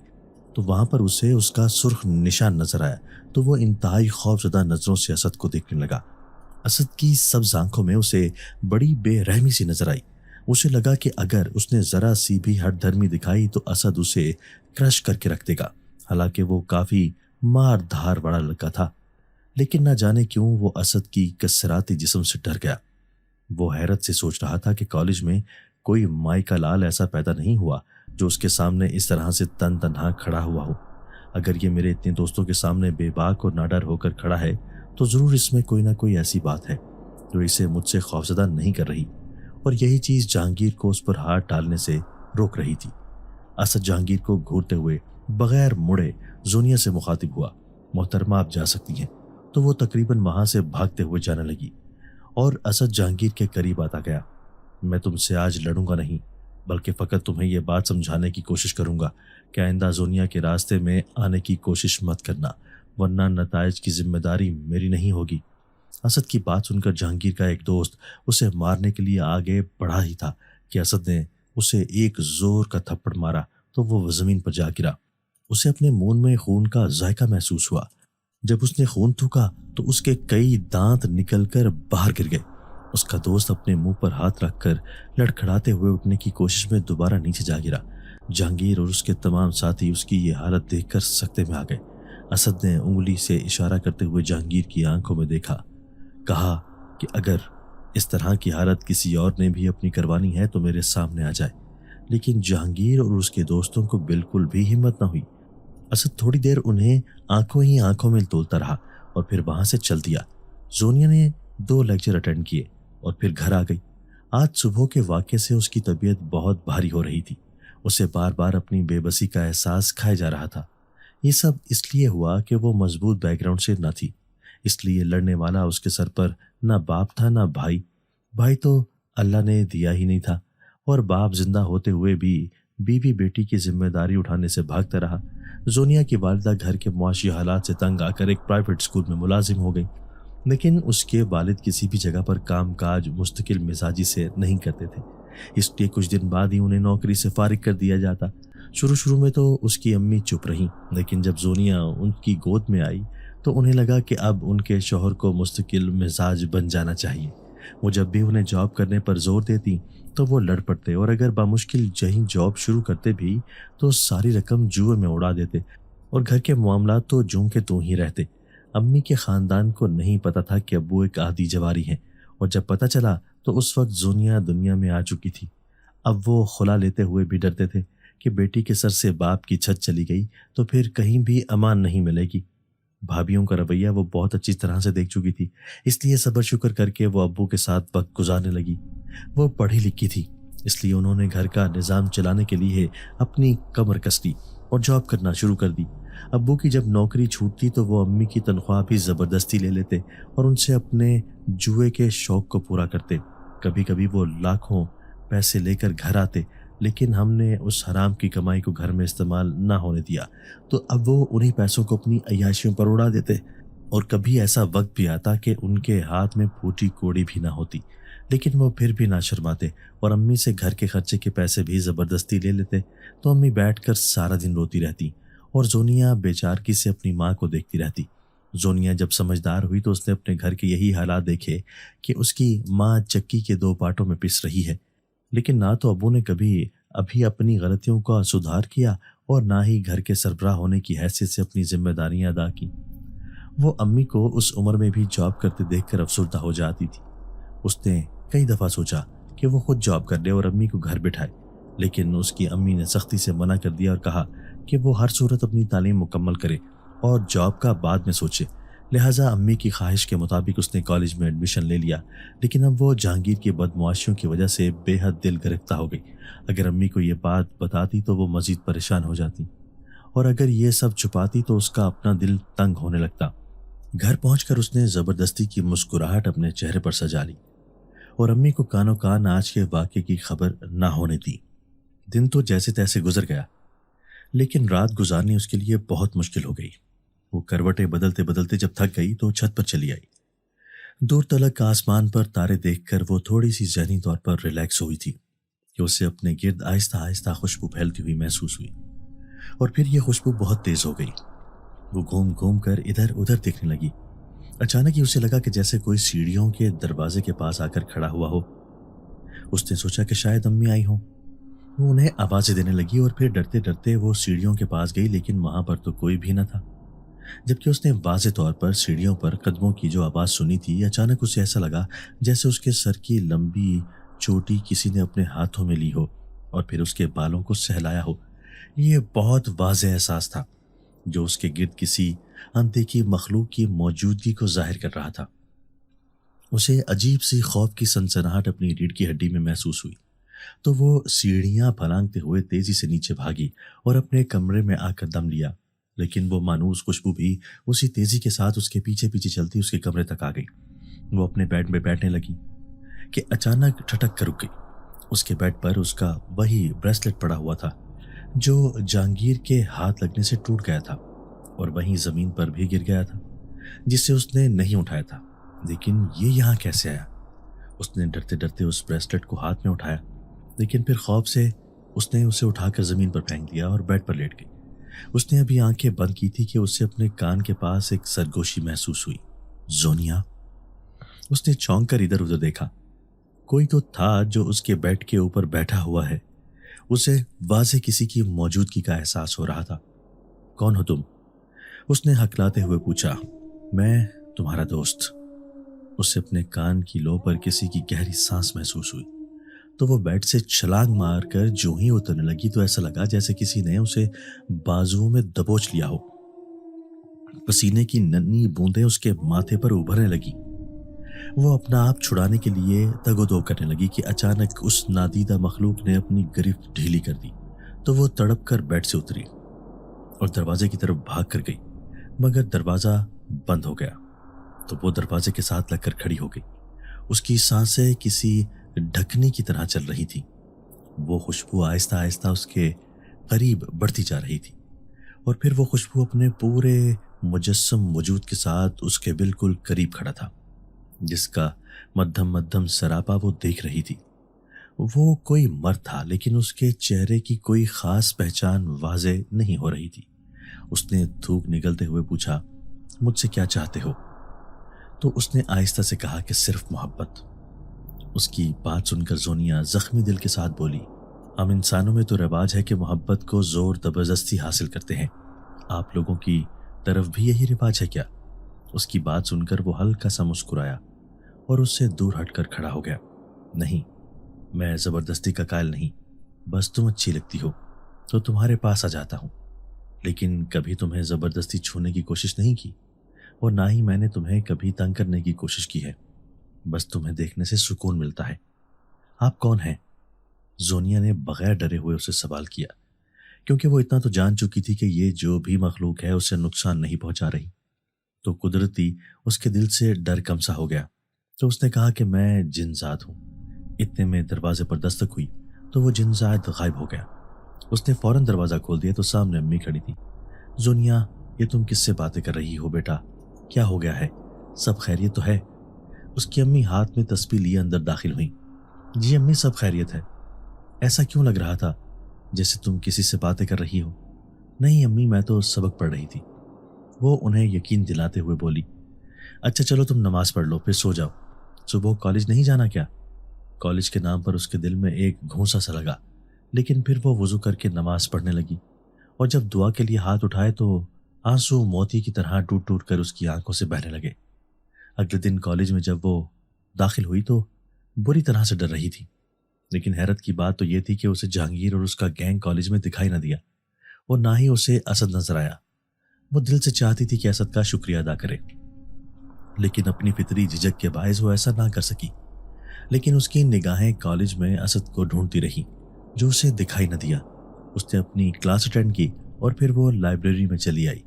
تو وہاں پر اسے اس کا سرخ نشان نظر آیا تو وہ انتہائی خوف زدہ نظروں سے اسد کو دیکھنے لگا۔ اسد کی سبز آنکھوں میں اسے بڑی بے رحمی سی نظر آئی۔ اسے لگا کہ اگر اس نے ذرا سی بھی ہٹ دھرمی دکھائی تو اسد اسے کرش کر کے رکھ دے گا، حالانکہ وہ کافی مار دھار بڑا لڑکا تھا، لیکن نہ جانے کیوں وہ اسد کی کسراتی جسم سے ڈر گیا۔ وہ حیرت سے سوچ رہا تھا کہ کالج میں کوئی مائی کا لال ایسا پیدا نہیں ہوا جو اس کے سامنے اس طرح سے تن تنہا کھڑا ہوا ہو۔ اگر یہ میرے اتنے دوستوں کے سامنے بے باک اور ناڈر ہو کر کھڑا ہے تو ضرور اس میں کوئی نہ کوئی ایسی بات ہے جو اسے مجھ سے خوفزدہ نہیں کر رہی، اور یہی چیز جہانگیر کو اس پر ہاتھ ڈالنے سے روک رہی تھی۔ اسد جہانگیر کو گھورتے ہوئے بغیر مڑے زونیا سے مخاطب ہوا، محترمہ آپ جا سکتی ہیں۔ تو وہ تقریباً وہاں سے بھاگتے ہوئے جانے لگی اور اسد جہانگیر کے قریب آتا گیا۔ میں تم سے آج لڑوں گا نہیں، بلکہ فقط تمہیں یہ بات سمجھانے کی کوشش کروں گا کہ آئندہ زونیا کے راستے میں آنے کی کوشش مت کرنا، ورنہ نتائج کی ذمہ داری میری نہیں ہوگی۔ اسد کی بات سن کر جہانگیر کا ایک دوست اسے مارنے کے لیے آگے بڑھا ہی تھا کہ اسد نے اسے ایک زور کا تھپڑ مارا تو وہ زمین پر جا گرا۔ اسے اپنے منہ میں خون کا ذائقہ محسوس ہوا۔ جب اس نے خون تھوکا تو اس کے کئی دانت نکل کر باہر گر گئے۔ اس کا دوست اپنے منہ پر ہاتھ رکھ کر لڑکھڑاتے ہوئے اٹھنے کی کوشش میں دوبارہ نیچے جا گرا۔ جہانگیر اور اس کے تمام ساتھی اس کی یہ حالت دیکھ کر سکتے میں آ گئے۔ اسد نے انگلی سے اشارہ کرتے ہوئے جہانگیر کی آنکھوں میں دیکھا، کہا کہ اگر اس طرح کی حالت کسی اور نے بھی اپنی کروانی ہے تو میرے سامنے آ جائے۔ لیکن جہانگیر اور اس کے دوستوں کو بالکل بھی ہمت نہ ہوئی۔ اسد تھوڑی دیر انہیں آنکھوں ہی آنکھوں میں تولتا رہا اور پھر وہاں سے چل دیا۔ زونیا نے 2 لیکچر اٹینڈ کیے اور پھر گھر آ گئی۔ آج صبح کے واقعے سے اس کی طبیعت بہت بھاری ہو رہی تھی۔ اسے بار بار اپنی بے بسی کا احساس کھائے جا رہا تھا۔ یہ سب اس لیے ہوا کہ وہ مضبوط بیک گراؤنڈ سے نہ تھی، اس لیے لڑنے والا اس کے سر پر نہ باپ تھا نہ بھائی۔ بھائی تو اللہ نے دیا ہی نہیں تھا، اور باپ زندہ ہوتے ہوئے بھی بیوی بیٹی کی ذمہ داری اٹھانے سے بھاگتا رہا۔ زونیا کی والدہ گھر کے معاشی حالات سے تنگ آ کر ایک پرائیویٹ اسکول میں ملازم ہو گئی، لیکن اس کے والد کسی بھی جگہ پر کام کاج مستقل مزاجی سے نہیں کرتے تھے، اس لیے کچھ دن بعد ہی انہیں نوکری سے فارغ کر دیا جاتا۔ شروع میں تو اس کی امی چپ رہیں، لیکن جب زونیا ان کی گود میں آئی تو انہیں لگا کہ اب ان کے شوہر کو مستقل مزاج بن جانا چاہیے۔ وہ جب بھی انہیں جاب کرنے پر زور دیتی تو وہ لڑ پڑتے، اور اگر بامشکل جہیں جاب شروع کرتے بھی تو ساری رقم جوئے میں اڑا دیتے، اور گھر کے معاملات تو جوں کے توں ہی رہتے۔ امی کے خاندان کو نہیں پتا تھا کہ ابو ایک عادی جواری ہیں، اور جب پتا چلا تو اس وقت زونیا دنیا میں آ چکی تھی۔ اب وہ خلا لیتے ہوئے بھی ڈرتے تھے کہ بیٹی کے سر سے باپ کی چھت چلی گئی تو پھر کہیں بھی امان نہیں ملے گی۔ بھابھیوں کا رویہ وہ بہت اچھی طرح سے دیکھ چکی تھی، اس لیے صبر شکر کر کے وہ ابو کے ساتھ وقت گزارنے لگی۔ وہ پڑھی لکھی تھی، اس لیے انہوں نے گھر کا نظام چلانے کے لیے اپنی کمر کس لی اور جاب کرنا شروع کر دی۔ ابو کی جب نوکری چھوٹتی تو وہ امی کی تنخواہ بھی زبردستی لے لیتے اور ان سے اپنے جوئے کے شوق کو پورا کرتے۔ کبھی کبھی وہ لاکھوں پیسے لے کر گھر آتے، لیکن ہم نے اس حرام کی کمائی کو گھر میں استعمال نہ ہونے دیا، تو اب وہ انہی پیسوں کو اپنی عیاشیوں پر اڑا دیتے، اور کبھی ایسا وقت بھی آتا کہ ان کے ہاتھ میں پھوٹی کوڑی بھی نہ ہوتی، لیکن وہ پھر بھی نہ شرماتے اور امی سے گھر کے خرچے کے پیسے بھی زبردستی لے لیتے۔ تو امی بیٹھ کر سارا دن روتی رہتی اور زونیا بیچارگی سے اپنی ماں کو دیکھتی رہتی۔ زونیا جب سمجھدار ہوئی تو اس نے اپنے گھر کے یہی حالات دیکھے کہ اس کی ماں چکی کے 2 پارٹوں میں پس رہی ہے، لیکن نہ تو ابو نے کبھی ابھی اپنی غلطیوں کا سدھار کیا اور نہ ہی گھر کے سربراہ ہونے کی حیثیت سے اپنی ذمہ داریاں ادا کی۔ وہ امی کو اس عمر میں بھی جاب کرتے دیکھ کر افسردہ ہو جاتی تھی۔ اس نے کئی دفعہ سوچا کہ وہ خود جاب کر لے اور امی کو گھر بٹھائے، لیکن اس کی امی نے سختی سے منع کر دیا اور کہا کہ وہ ہر صورت اپنی تعلیم مکمل کرے اور جاب کا بعد میں سوچے۔ لہٰذا امی کی خواہش کے مطابق اس نے کالج میں ایڈمیشن لے لیا، لیکن اب وہ جہانگیر کی بدمعاشیوں کی وجہ سے بے حد دل گرفتہ ہو گئی۔ اگر امی کو یہ بات بتاتی تو وہ مزید پریشان ہو جاتی، اور اگر یہ سب چھپاتی تو اس کا اپنا دل تنگ ہونے لگتا۔ گھر پہنچ کر اس نے زبردستی کی مسکراہٹ اپنے چہرے پر سجا لی اور امی کو کانوں کان آج کے واقعے کی خبر نہ ہونے دی۔ دن تو جیسے تیسے گزر گیا، لیکن رات گزارنی اس کے لیے بہت مشکل ہو گئی۔ وہ کروٹیں بدلتے بدلتے جب تھک گئی تو چھت پر چلی آئی۔ دور تلک آسمان پر تارے دیکھ کر وہ تھوڑی سی ذہنی طور پر ریلیکس ہوئی تھی کہ اسے اپنے گرد آہستہ آہستہ خوشبو پھیلتی ہوئی محسوس ہوئی، اور پھر یہ خوشبو بہت تیز ہو گئی۔ وہ گھوم گھوم کر ادھر ادھر دیکھنے لگی۔ اچانک ہی اسے لگا کہ جیسے کوئی سیڑھیوں کے دروازے کے پاس آ کر کھڑا ہوا ہو۔ اس نے سوچا کہ شاید امی آئی ہوں۔ وہ انہیں آوازیں دینے لگی اور پھر ڈرتے ڈرتے وہ سیڑھیوں کے پاس گئی، لیکن وہاں پر تو کوئی بھی نہ تھا۔ جبکہ اس نے واضح طور پر سیڑھیوں پر قدموں کی جو آواز سنی تھی، اچانک اسے ایسا لگا جیسے اس کے سر کی لمبی چوٹی کسی نے اپنے ہاتھوں میں لی ہو اور پھر اس کے بالوں کو سہلایا ہو۔ یہ بہت واضح احساس تھا جو اس کے گرد کسی اندیکھی مخلوق کی موجودگی کو ظاہر کر رہا تھا۔ اسے عجیب سی خوف کی سنسناہٹ اپنی ریڑھ کی ہڈی میں محسوس ہوئی، تو وہ سیڑھیاں پھلانگتے ہوئے تیزی سے نیچے بھاگی اور اپنے کمرے میں آ کر دم لیا، لیکن وہ مانوس خوشبو بھی اسی تیزی کے ساتھ اس کے پیچھے پیچھے چلتی اس کے کمرے تک آ گئی۔ وہ اپنے بیڈ میں بیٹھنے لگی کہ اچانک ٹھٹک کر رک گئی۔ اس کے بیڈ پر اس کا وہی بریسلٹ پڑا ہوا تھا جو جہانگیر کے ہاتھ لگنے سے ٹوٹ گیا تھا، اور وہیں زمین پر بھی گر گیا تھا جسے اس نے نہیں اٹھایا تھا۔ لیکن یہ یہاں کیسے آیا؟ اس نے ڈرتے ڈرتے اس بریسلٹ کو ہاتھ میں اٹھایا، لیکن پھر خوف سے اس نے اسے اٹھا کر زمین پر پھینک دیا اور بیڈ پر لیٹ گئی۔ اس نے ابھی آنکھیں بند کی تھی کہ اسے اپنے کان کے پاس ایک سرگوشی محسوس ہوئی۔ زونیا! اس نے چونک کر ادھر ادھر دیکھا۔ کوئی تو تھا جو اس کے بیڈ کے اوپر بیٹھا ہوا ہے۔ اسے واضح کسی کی موجودگی کا احساس ہو رہا تھا۔ کون ہو تم؟ اس نے ہکلاتے ہوئے پوچھا۔ میں تمہارا دوست۔ اسے اپنے کان کی لو پر کسی کی گہری سانس محسوس ہوئی، تو وہ بیڈ سے چھلانگ مار کر جو ہی اترنے لگی تو ایسا لگا جیسے کسی نے اسے بازوؤں میں دبوچ لیا ہو۔ پسینے کی ننھی بوندیں اس کے ماتھے پر ابھرنے لگی۔ وہ اپنا آپ چھڑانے کے لیے تگ و دو کرنے لگی کہ اچانک اس نادیدہ مخلوق نے اپنی گرفت ڈھیلی کر دی، تو وہ تڑپ کر بیڈ سے اتری اور دروازے کی طرف بھاگ کر گئی، مگر دروازہ بند ہو گیا تو وہ دروازے کے ساتھ لگ کر کھڑی ہو گئی۔ اس کی سانسیں کسی ڈھکنے کی طرح چل رہی تھی۔ وہ خوشبو آہستہ آہستہ اس کے قریب بڑھتی جا رہی تھی، اور پھر وہ خوشبو اپنے پورے مجسم وجود کے ساتھ اس کے بالکل قریب کھڑا تھا، جس کا مدھم مدھم سراپا وہ دیکھ رہی تھی۔ وہ کوئی مرد تھا، لیکن اس کے چہرے کی کوئی خاص پہچان واضح نہیں ہو رہی تھی۔ اس نے تھوک نگلتے ہوئے پوچھا، مجھ سے کیا چاہتے ہو؟ تو اس نے آہستہ سے کہا کہ صرف محبت۔ اس کی بات سن کر زونیا زخمی دل کے ساتھ بولی، ہم انسانوں میں تو رواج ہے کہ محبت کو زور زبردستی حاصل کرتے ہیں، آپ لوگوں کی طرف بھی یہی رواج ہے کیا؟ اس کی بات سن کر وہ ہلکا سا مسکرایا اور اس سے دور ہٹ کر کھڑا ہو گیا۔ نہیں، میں زبردستی کا قائل نہیں، بس تم اچھی لگتی ہو تو تمہارے پاس آ جاتا ہوں، لیکن کبھی تمہیں زبردستی چھونے کی کوشش نہیں کی، اور نہ ہی میں نے تمہیں کبھی تنگ کرنے کی کوشش کی ہے، بس تمہیں دیکھنے سے سکون ملتا ہے۔ آپ کون ہیں؟ زونیا نے بغیر ڈرے ہوئے اسے سوال کیا، کیونکہ وہ اتنا تو جان چکی تھی کہ یہ جو بھی مخلوق ہے اسے نقصان نہیں پہنچا رہی۔ تو قدرتی اس کے دل سے ڈر کم سا ہو گیا، تو اس نے کہا کہ میں جن ذات ہوں۔ اتنے میں دروازے پر دستک ہوئی تو وہ جن ذات غائب ہو گیا۔ اس نے فوراً دروازہ کھول دیا تو سامنے امی کھڑی تھی۔ زونیا، یہ تم کس سے باتیں کر رہی ہو بیٹا؟ کیا ہو گیا ہے؟ سب خیریت تو ہے؟ اس کی امی ہاتھ میں تسبیح لیے اندر داخل ہوئیں۔ جی امی، سب خیریت ہے۔ ایسا کیوں لگ رہا تھا جیسے تم کسی سے باتیں کر رہی ہو؟ نہیں امی، میں تو سبق پڑھ رہی تھی، وہ انہیں یقین دلاتے ہوئے بولی۔ اچھا چلو تم نماز پڑھ لو پھر سو جاؤ، صبح کالج نہیں جانا کیا؟ کالج کے نام پر اس کے دل میں ایک گھونسا سا لگا، لیکن پھر وہ وضو کر کے نماز پڑھنے لگی، اور جب دعا کے لیے ہاتھ اٹھائے تو آنسو موتی کی طرح ٹوٹ ٹوٹ کر اس کی آنکھوں سے بہنے لگے۔ اگلے دن کالج میں جب وہ داخل ہوئی تو بری طرح سے ڈر رہی تھی، لیکن حیرت کی بات تو یہ تھی کہ اسے جہانگیر اور اس کا گینگ کالج میں دکھائی نہ دیا، اور نہ ہی اسے اسد نظر آیا۔ وہ دل سے چاہتی تھی کہ اسد کا شکریہ ادا کرے، لیکن اپنی فطری جھجک کے باعث وہ ایسا نہ کر سکی۔ لیکن اس کی نگاہیں کالج میں اسد کو ڈھونڈتی رہی جو اسے دکھائی نہ دیا۔ اس نے اپنی کلاس اٹینڈ کی اور پھر وہ لائبریری میں چلی آئی۔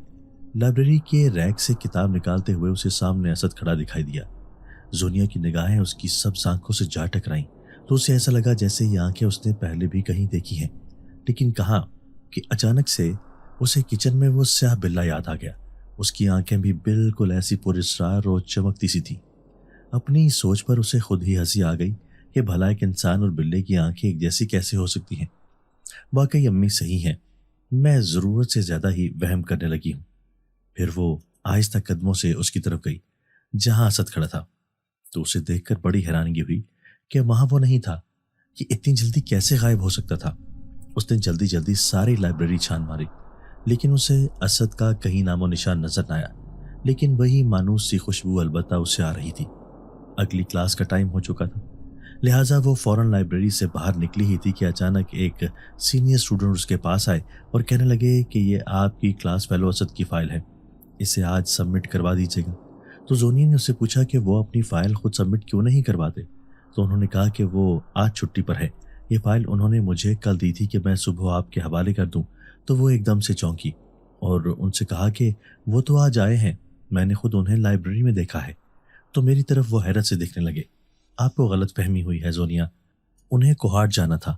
لائبریری کے ریک سے کتاب نکالتے ہوئے اسے سامنے اسد کھڑا دکھائی دیا۔ زونیا کی نگاہیں اس کی سبز آنکھوں سے جا ٹکرائیں تو اسے ایسا لگا جیسے یہ آنکھیں اس نے پہلے بھی کہیں دیکھی ہیں، لیکن کہاں کہ اچانک سے اسے کچن میں وہ سیاہ بلا یاد آ گیا۔ اس کی آنکھیں بھی بالکل ایسی پراسرار اور چمکتی سی تھیں۔ اپنی سوچ پر اسے خود ہی ہنسی آ گئی کہ بھلا ایک انسان اور بلے کی آنکھیں ایک جیسی کیسے ہو سکتی ہیں۔ واقعی امی صحیح ہیں، میں ضرورت سے زیادہ ہی وہم کرنے لگی ہوں۔ پھر وہ آہستہ قدموں سے اس کی طرف گئی جہاں اسد کھڑا تھا، تو اسے دیکھ کر بڑی حیرانگی ہوئی کہ وہاں وہ نہیں تھا۔ یہ اتنی جلدی کیسے غائب ہو سکتا تھا؟ اس نے جلدی جلدی ساری لائبریری چھان ماری، لیکن اسے اسد کا کہیں نام و نشان نظر نہ آیا، لیکن وہی مانوس سی خوشبو البتہ اسے آ رہی تھی۔ اگلی کلاس کا ٹائم ہو چکا تھا، لہٰذا وہ فوراً لائبریری سے باہر نکلی ہی تھی کہ اچانک ایک سینئر اسٹوڈنٹ اس کے پاس آئے اور کہنے لگے کہ یہ آپ کی کلاس فیلو اسد کی فائل ہے، اسے آج سبمٹ کروا دیجیے گا۔ تو زونیا نے اس سے پوچھا کہ وہ اپنی فائل خود سبمٹ کیوں نہیں کرواتے، تو انہوں نے کہا کہ وہ آج چھٹی پر ہے، یہ فائل انہوں نے مجھے کل دی تھی کہ میں صبح آپ کے حوالے کر دوں۔ تو وہ ایک دم سے چونکی اور ان سے کہا کہ وہ تو آج آئے ہیں، میں نے خود انہیں لائبریری میں دیکھا ہے۔ تو میری طرف وہ حیرت سے دیکھنے لگے۔ آپ کو غلط فہمی ہوئی ہے زونیا، انہیں کوہاٹ جانا تھا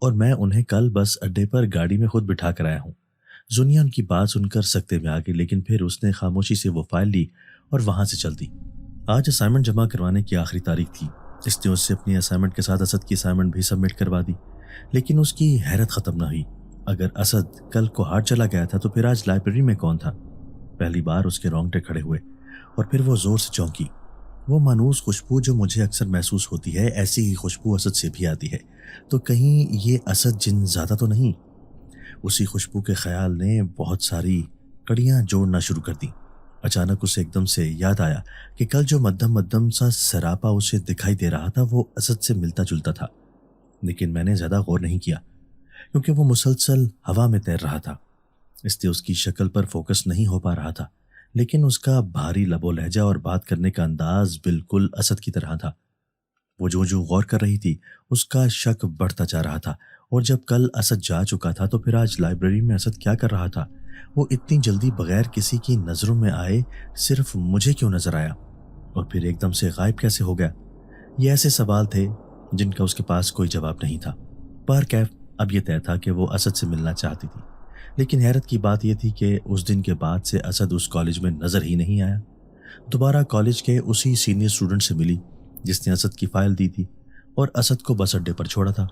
اور میں انہیں کل بس اڈے پر گاڑی میں خود بٹھا کر آیا ہوں۔ زونیا ان کی بات سن کر سکتے میں آ گئی، لیکن پھر اس نے خاموشی سے وہ فائل لی اور وہاں سے چل دی۔ آج اسائنمنٹ جمع کروانے کی آخری تاریخ تھی، اس نے اس سے اپنی اسائنمنٹ کے ساتھ اسد کی اسائنمنٹ بھی سبمٹ کروا دی، لیکن اس کی حیرت ختم نہ ہوئی۔ اگر اسد کل کوہاٹ چلا گیا تھا تو پھر آج لائبریری میں کون تھا؟ پہلی بار اس کے رونگٹے کھڑے ہوئے اور پھر وہ زور سے چونکی۔ وہ مانوس خوشبو جو مجھے اکثر محسوس ہوتی ہے، ایسی ہی خوشبو اسد سے بھی آتی ہے، تو کہیں یہ اسد جن زیادہ تو نہیں؟ اسی خوشبو کے خیال نے بہت ساری کڑیاں جوڑنا شروع کر دیں۔ اچانک اسے ایک دم سے یاد آیا کہ کل جو مدھم مدھم سا سراپا اسے دکھائی دے رہا تھا وہ اسد سے ملتا جلتا تھا، لیکن میں نے زیادہ غور نہیں کیا کیونکہ وہ مسلسل ہوا میں تیر رہا تھا، اس لیے اس کی شکل پر فوکس نہیں ہو پا رہا تھا، لیکن اس کا بھاری لب و لہجہ اور بات کرنے کا انداز بالکل اسد کی طرح تھا۔ وہ جو غور کر رہی تھی اس کا شک بڑھتا جا رہا تھا، اور جب کل اسد جا چکا تھا تو پھر آج لائبریری میں اسد کیا کر رہا تھا؟ وہ اتنی جلدی بغیر کسی کی نظروں میں آئے صرف مجھے کیوں نظر آیا اور پھر ایک دم سے غائب کیسے ہو گیا؟ یہ ایسے سوال تھے جن کا اس کے پاس کوئی جواب نہیں تھا۔ بہرکیف اب یہ طے تھا کہ وہ اسد سے ملنا چاہتی تھی، لیکن حیرت کی بات یہ تھی کہ اس دن کے بعد سے اسد اس کالج میں نظر ہی نہیں آیا۔ دوبارہ کالج کے اسی سینئر اسٹوڈنٹ سے ملی جس نے اسد کی فائل دی تھی اور اسد کو بس اڈے پر چھوڑا تھا۔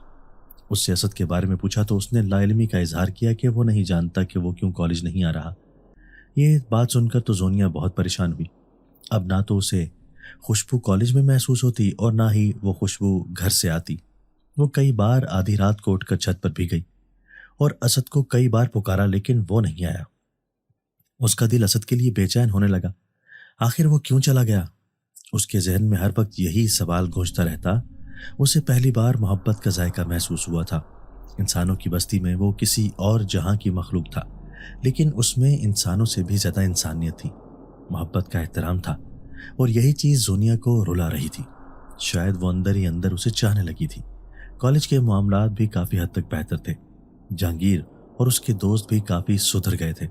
اس سے اسد کے بارے میں پوچھا تو اس نے لا علمی کا اظہار کیا کہ وہ نہیں جانتا کہ وہ کیوں کالج نہیں آ رہا۔ یہ بات سن کر تو زونیا بہت پریشان ہوئی۔ اب نہ تو اسے خوشبو کالج میں محسوس ہوتی اور نہ ہی وہ خوشبو گھر سے آتی۔ وہ کئی بار آدھی رات کو اٹھ کر چھت پر بھی گئی اور اسد کو کئی بار پکارا، لیکن وہ نہیں آیا۔ اس کا دل اسد کے لیے بے چین ہونے لگا۔ آخر وہ کیوں چلا گیا؟ اس کے ذہن میں ہر وقت یہی سوال گونجتا رہتا۔ اسے پہلی بار محبت کا ذائقہ محسوس ہوا تھا۔ انسانوں کی بستی میں وہ کسی اور جہاں کی مخلوق تھا، لیکن اس میں انسانوں سے بھی زیادہ انسانیت تھی، محبت کا احترام تھا، اور یہی چیز زونیا کو رلا رہی تھی۔ شاید وہ اندر ہی اندر اسے چاہنے لگی تھی۔ کالج کے معاملات بھی کافی حد تک بہتر تھے۔ جہانگیر اور اس کے دوست بھی کافی سدھر گئے تھے۔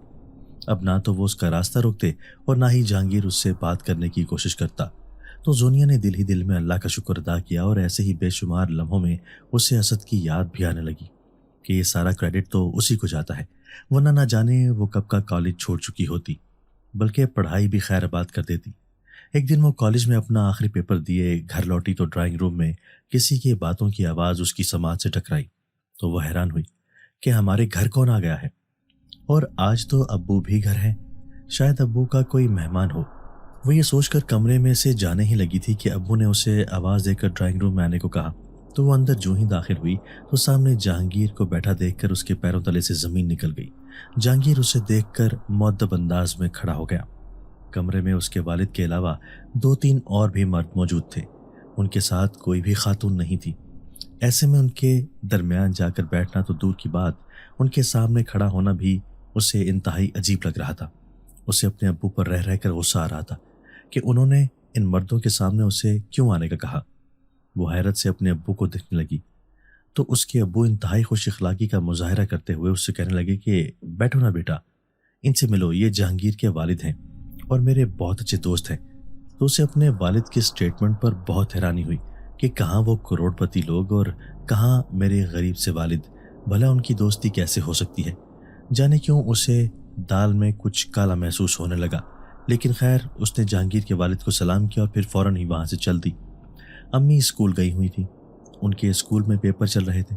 اب نہ تو وہ اس کا راستہ روکتے اور نہ ہی جہانگیر اس سے بات کرنے کی کوشش کرتا۔ تو زونیا نے دل ہی دل میں اللہ کا شکر ادا کیا، اور ایسے ہی بے شمار لمحوں میں اسے اسد کی یاد بھی آنے لگی کہ یہ سارا کریڈٹ تو اسی کو جاتا ہے، ورنہ نہ جانے وہ کب کا کالج چھوڑ چکی ہوتی، بلکہ پڑھائی بھی خیر آباد کر دیتی۔ ایک دن وہ کالج میں اپنا آخری پیپر دیے گھر لوٹی تو ڈرائنگ روم میں کسی کی باتوں کی آواز اس کی سماعت سے ٹکرائی، تو وہ حیران ہوئی کہ ہمارے گھر کون آ گیا ہے، اور آج تو ابو بھی گھر ہیں، شاید ابو کا کوئی مہمان ہو۔ وہ یہ سوچ کر کمرے میں سے جانے ہی لگی تھی کہ ابو نے اسے آواز دے کر ڈرائنگ روم میں آنے کو کہا، تو وہ اندر جو ہی داخل ہوئی تو سامنے جہانگیر کو بیٹھا دیکھ کر اس کے پیروں تلے سے زمین نکل گئی۔ جہانگیر اسے دیکھ کر مؤدب انداز میں کھڑا ہو گیا۔ کمرے میں اس کے والد کے علاوہ 2-3 اور بھی مرد موجود تھے، ان کے ساتھ کوئی بھی خاتون نہیں تھی۔ ایسے میں ان کے درمیان جا کر بیٹھنا تو دور کی بات، ان کے سامنے کھڑا ہونا بھی اسے انتہائی عجیب لگ رہا تھا۔ اسے اپنے ابو پر رہ رہ کر غصہ آ رہا تھا کہ انہوں نے ان مردوں کے سامنے اسے کیوں آنے کا کہا۔ وہ حیرت سے اپنے ابو کو دیکھنے لگی تو اس کے ابو انتہائی خوش اخلاقی کا مظاہرہ کرتے ہوئے اس سے کہنے لگے کہ بیٹھو نا بیٹا، ان سے ملو، یہ جہانگیر کے والد ہیں اور میرے بہت اچھے دوست ہیں۔ تو اسے اپنے والد کے سٹیٹمنٹ پر بہت حیرانی ہوئی کہ کہاں وہ کروڑ پتی لوگ اور کہاں میرے غریب سے والد، بھلا ان کی دوستی کیسے ہو سکتی ہے؟ جانے کیوں اسے دال میں کچھ کالا محسوس ہونے لگا، لیکن خیر اس نے جہانگیر کے والد کو سلام کیا اور پھر فوراً ہی وہاں سے چل دی۔ امی اسکول گئی ہوئی تھی، ان کے اسکول میں پیپر چل رہے تھے،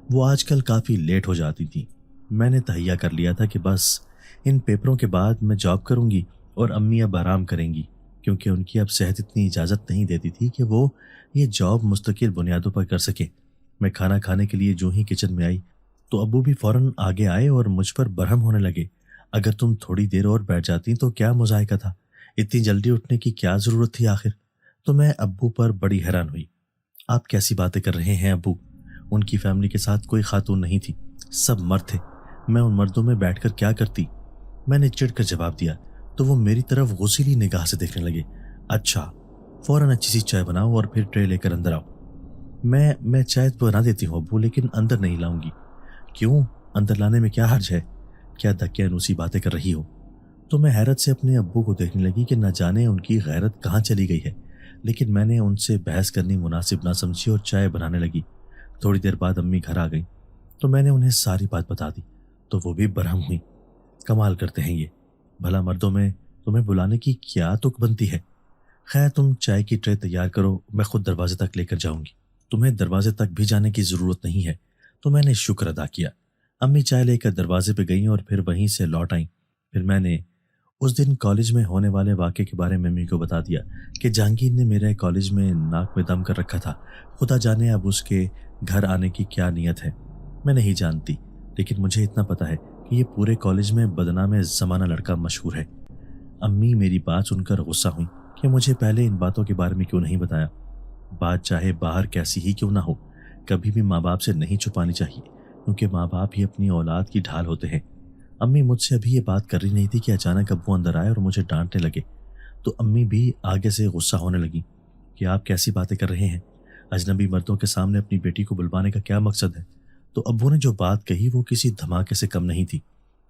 وہ آج کل کافی لیٹ ہو جاتی تھی۔ میں نے تہیہ کر لیا تھا کہ بس ان پیپروں کے بعد میں جاب کروں گی اور امی اب آرام کریں گی، کیونکہ ان کی اب صحت اتنی اجازت نہیں دیتی تھی کہ وہ یہ جاب مستقل بنیادوں پر کر سکیں۔ میں کھانا کھانے کے لیے جو ہی کچن میں آئی تو ابو بھی فوراً آگے آئے اور مجھ پر برہم ہونے لگے اگر تم تھوڑی دیر اور بیٹھ جاتی تو کیا مذائقہ تھا، اتنی جلدی اٹھنے کی کیا ضرورت تھی آخر؟ تو میں ابو پر بڑی حیران ہوئی۔ آپ کیسی باتیں کر رہے ہیں ابو؟ ان کی فیملی کے ساتھ کوئی خاتون نہیں تھی، سب مرد تھے، میں ان مردوں میں بیٹھ کر کیا کرتی؟ میں نے چڑھ کر جواب دیا تو وہ میری طرف غصیلی نگاہ سے دیکھنے لگے۔ اچھا، فوراً اچھی سی چائے بناؤ اور پھر ٹرے لے کر اندر آؤ۔ میں چائے بنا دیتی ہوں ابو، لیکن اندر نہیں لاؤں گی۔ کیوں؟ اندر لانے میں کیا حرج ہے؟ کیا دقیانوسی باتیں کر رہی ہو؟ تو میں حیرت سے اپنے ابو کو دیکھنے لگی کہ نہ جانے ان کی غیرت کہاں چلی گئی ہے، لیکن میں نے ان سے بحث کرنی مناسب نہ سمجھی اور چائے بنانے لگی۔ تھوڑی دیر بعد امی گھر آ گئیں تو میں نے انہیں ساری بات بتا دی، تو وہ بھی برہم ہوئی۔ کمال کرتے ہیں یہ، بھلا مردوں میں تمہیں بلانے کی کیا تک بنتی ہے؟ خیر تم چائے کی ٹرے تیار کرو، میں خود دروازے تک لے کر جاؤں گی، تمہیں دروازے تک بھی جانے کی ضرورت نہیں ہے۔ تو میں نے شکر ادا کیا۔ امی چائے لے کر دروازے پہ گئیں اور پھر وہیں سے لوٹ آئیں۔ پھر میں نے اس دن کالج میں ہونے والے واقعے کے بارے میں امی کو بتا دیا کہ جہانگیر نے میرے کالج میں ناک میں دم کر رکھا تھا، خدا جانے اب اس کے گھر آنے کی کیا نیت ہے۔ میں نہیں جانتی، لیکن مجھے اتنا پتا ہے کہ یہ پورے کالج میں بدنام زمانہ لڑکا مشہور ہے۔ امی میری بات سن کر غصہ ہوئی کہ مجھے پہلے ان باتوں کے بارے میں کیوں نہیں بتایا۔ بات چاہے باہر کیسی ہی کیوں نہ ہو، کبھی بھی ماں باپ سے نہیں چھپانی چاہیے، کیونکہ ماں باپ ہی اپنی اولاد کی ڈھال ہوتے ہیں۔ امی مجھ سے ابھی یہ بات کر رہی نہیں تھی کہ اچانک ابو اندر آئے اور مجھے ڈانٹنے لگے، تو امی بھی آگے سے غصہ ہونے لگی کہ آپ کیسی باتیں کر رہے ہیں، اجنبی مردوں کے سامنے اپنی بیٹی کو بلوانے کا کیا مقصد ہے؟ تو ابو نے جو بات کہی وہ کسی دھماکے سے کم نہیں تھی۔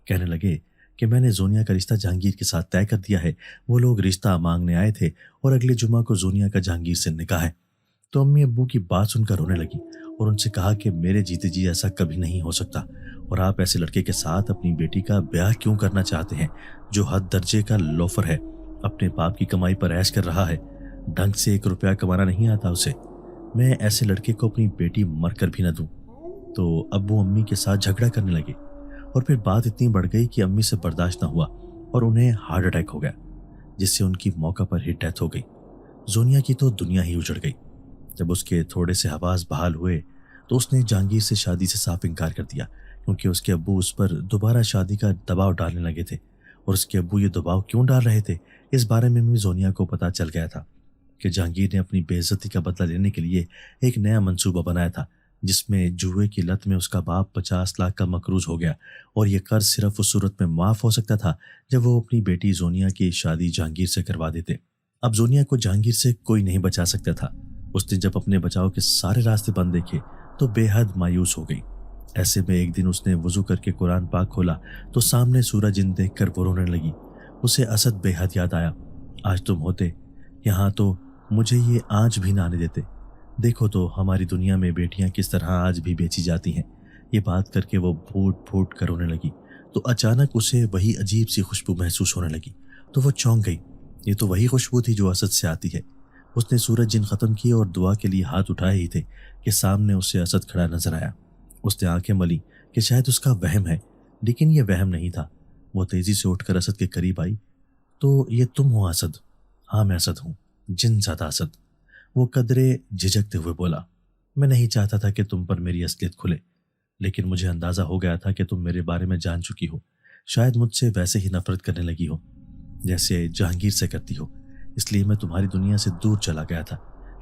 کہنے لگے کہ میں نے زونیا کا رشتہ جہانگیر کے ساتھ طے کر دیا ہے، وہ لوگ رشتہ مانگنے آئے تھے اور اگلے جمعہ کو زونیا کا جہانگیر سے نکاح ہے۔ تو امی ابو کی بات سن کر رونے لگی اور ان سے کہا کہ میرے جیتے جی ایسا کبھی نہیں ہو سکتا، اور آپ ایسے لڑکے کے ساتھ اپنی بیٹی کا بیاہ کیوں کرنا چاہتے ہیں جو حد درجے کا لوفر ہے، اپنے باپ کی کمائی پر عیش کر رہا ہے، ڈھنگ سے 1 روپیہ کمانا نہیں آتا اسے۔ میں ایسے لڑکے کو اپنی بیٹی مر کر بھی نہ دوں۔ تو ابو امی کے ساتھ جھگڑا کرنے لگے اور پھر بات اتنی بڑھ گئی کہ امی سے برداشت نہ ہوا اور انہیں ہارٹ اٹیک ہو گیا، جس سے ان کی موقع پر ہی ڈیتھ ہو گئی۔ زونیا کی تو دنیا ہی اجڑ گئی۔ جب اس کے تھوڑے سے حواس بحال ہوئے تو اس نے جہانگیر سے شادی سے صاف انکار کر دیا، کیونکہ اس کے ابو اس پر دوبارہ شادی کا دباؤ ڈالنے لگے تھے۔ اور اس کے ابو یہ دباؤ کیوں ڈال رہے تھے، اس بارے میں بھی زونیا کو پتہ چل گیا تھا کہ جہانگیر نے اپنی بے عزتی کا بدلہ لینے کے لیے ایک نیا منصوبہ بنایا تھا، جس میں جوئے کی لت میں اس کا باپ 50 لاکھ کا مقروض ہو گیا، اور یہ قرض صرف اس صورت میں معاف ہو سکتا تھا جب وہ اپنی بیٹی زونیا کی شادی جہانگیر سے کروا دیتے۔ اب زونیا کو جہانگیر سے کوئی نہیں بچا سکتا تھا۔ اس نے جب اپنے بچاؤ کے سارے راستے بند دیکھے تو بے حد مایوس ہو گئی۔ ایسے میں ایک دن اس نے وضو کر کے قرآن پاک کھولا تو سامنے سورہ جن دیکھ کر وہ رونے لگی۔ اسے اسد بے حد یاد آیا۔ آج تم ہوتے یہاں تو مجھے یہ آنچ بھی نہ آنے دیتے۔ دیکھو تو ہماری دنیا میں بیٹیاں کس طرح آج بھی بیچی جاتی ہیں۔ یہ بات کر کے وہ پھوٹ پھوٹ کر رونے لگی تو اچانک اسے وہی عجیب سی خوشبو محسوس ہونے لگی، تو وہ چونک گئی۔ یہ تو وہی خوشبو تھی جو اسد سے آتی ہے۔ اس نے سورج جن ختم کی اور دعا کے لیے ہاتھ اٹھائے ہی تھے کہ سامنے اسے اسد کھڑا نظر آیا۔ اس نے آنکھیں ملی کہ شاید اس کا وہم ہے، لیکن یہ وہم نہیں تھا۔ وہ تیزی سے اٹھ کر اسد کے قریب آئی۔ تو یہ تم ہو اسد؟ ہاں میں اسد ہوں، جن زادہ اسد۔ وہ قدرے جھجکتے ہوئے بولا، میں نہیں چاہتا تھا کہ تم پر میری اصلیت کھلے، لیکن مجھے اندازہ ہو گیا تھا کہ تم میرے بارے میں جان چکی ہو، شاید مجھ سے ویسے ہی نفرت کرنے لگی ہو جیسے جہانگیر سے کرتی ہو، اس لیے میں تمہاری دنیا سے دور چلا گیا تھا،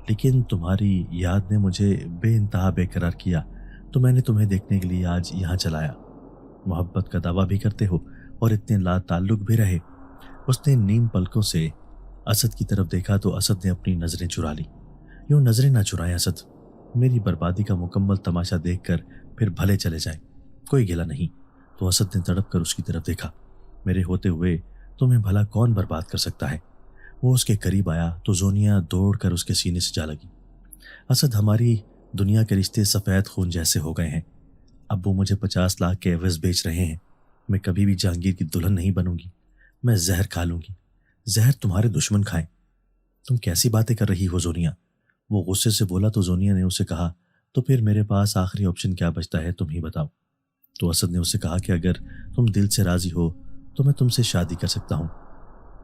لیکن تمہاری یاد نے مجھے بے انتہا بے قرار کیا، تو میں نے تمہیں دیکھنے کے لیے آج یہاں چلایا۔ محبت کا دعویٰ بھی کرتے ہو اور اتنے لا تعلق بھی رہے۔ اس نے نیم پلکوں سے اسد کی طرف دیکھا تو اسد نے اپنی نظریں چرا لی۔ یوں نظریں نہ چرائیں اسد، میری بربادی کا مکمل تماشا دیکھ کر پھر بھلے چلے جائیں، کوئی گلہ نہیں۔ تو اسد نے تڑپ کر اس کی طرف دیکھا، میرے ہوتے ہوئے تمہیں بھلا کون برباد کر سکتا ہے؟ وہ اس کے قریب آیا تو زونیا دوڑ کر اس کے سینے سے جا لگی۔ اسد، ہماری دنیا کے رشتے سفید خون جیسے ہو گئے ہیں۔ ابو مجھے 50 لاکھ کے عوض بیچ رہے ہیں، میں کبھی بھی جہانگیر کی دلہن نہیں بنوں گی، میں زہر کھا لوں گی، زہر تمہارے دشمن کھائیں۔ تم کیسی باتیں کر رہی ہو زونیا؟ وہ غصے سے بولا تو زونیا نے اسے کہا، تو پھر میرے پاس آخری آپشن کیا بچتا ہے، تم ہی بتاؤ۔ تو اسد نے اسے کہا کہ اگر تم دل سے راضی ہو تو میں تم سے شادی کر سکتا ہوں۔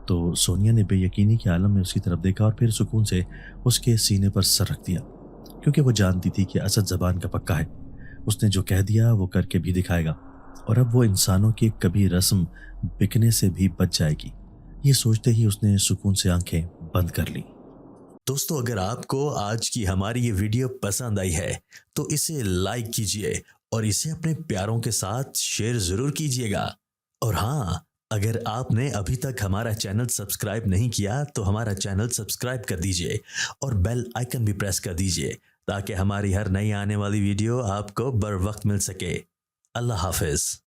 تو سونیا نے بے یقینی کے عالم میں اس کی طرف دیکھا اور پھر سکون سے اس کے سینے پر سر رکھ دیا، کیونکہ وہ جانتی تھی کہ اسد زبان کا پکا ہے، اس نے جو کہہ دیا وہ کر کے بھی دکھائے گا۔ اور اب وہ انسانوں کی ایک کبھی رسم بکنے سے بھی بچ جائے گی، یہ سوچتے ہی اس نے سکون سے آنکھیں بند کر لیں۔ دوستو، اگر آپ کو آج کی ہماری یہ ویڈیو پسند آئی ہے تو اسے لائک کیجئے اور اسے اپنے پیاروں کے ساتھ شیئر ضرور کیجئے گا۔ اور ہاں، اگر آپ نے ابھی تک ہمارا چینل سبسکرائب نہیں کیا تو ہمارا چینل سبسکرائب کر دیجئے اور بیل آئیکن بھی پریس کر دیجئے تاکہ ہماری ہر نئی آنے والی ویڈیو آپ کو بر وقت مل سکے۔ اللہ حافظ۔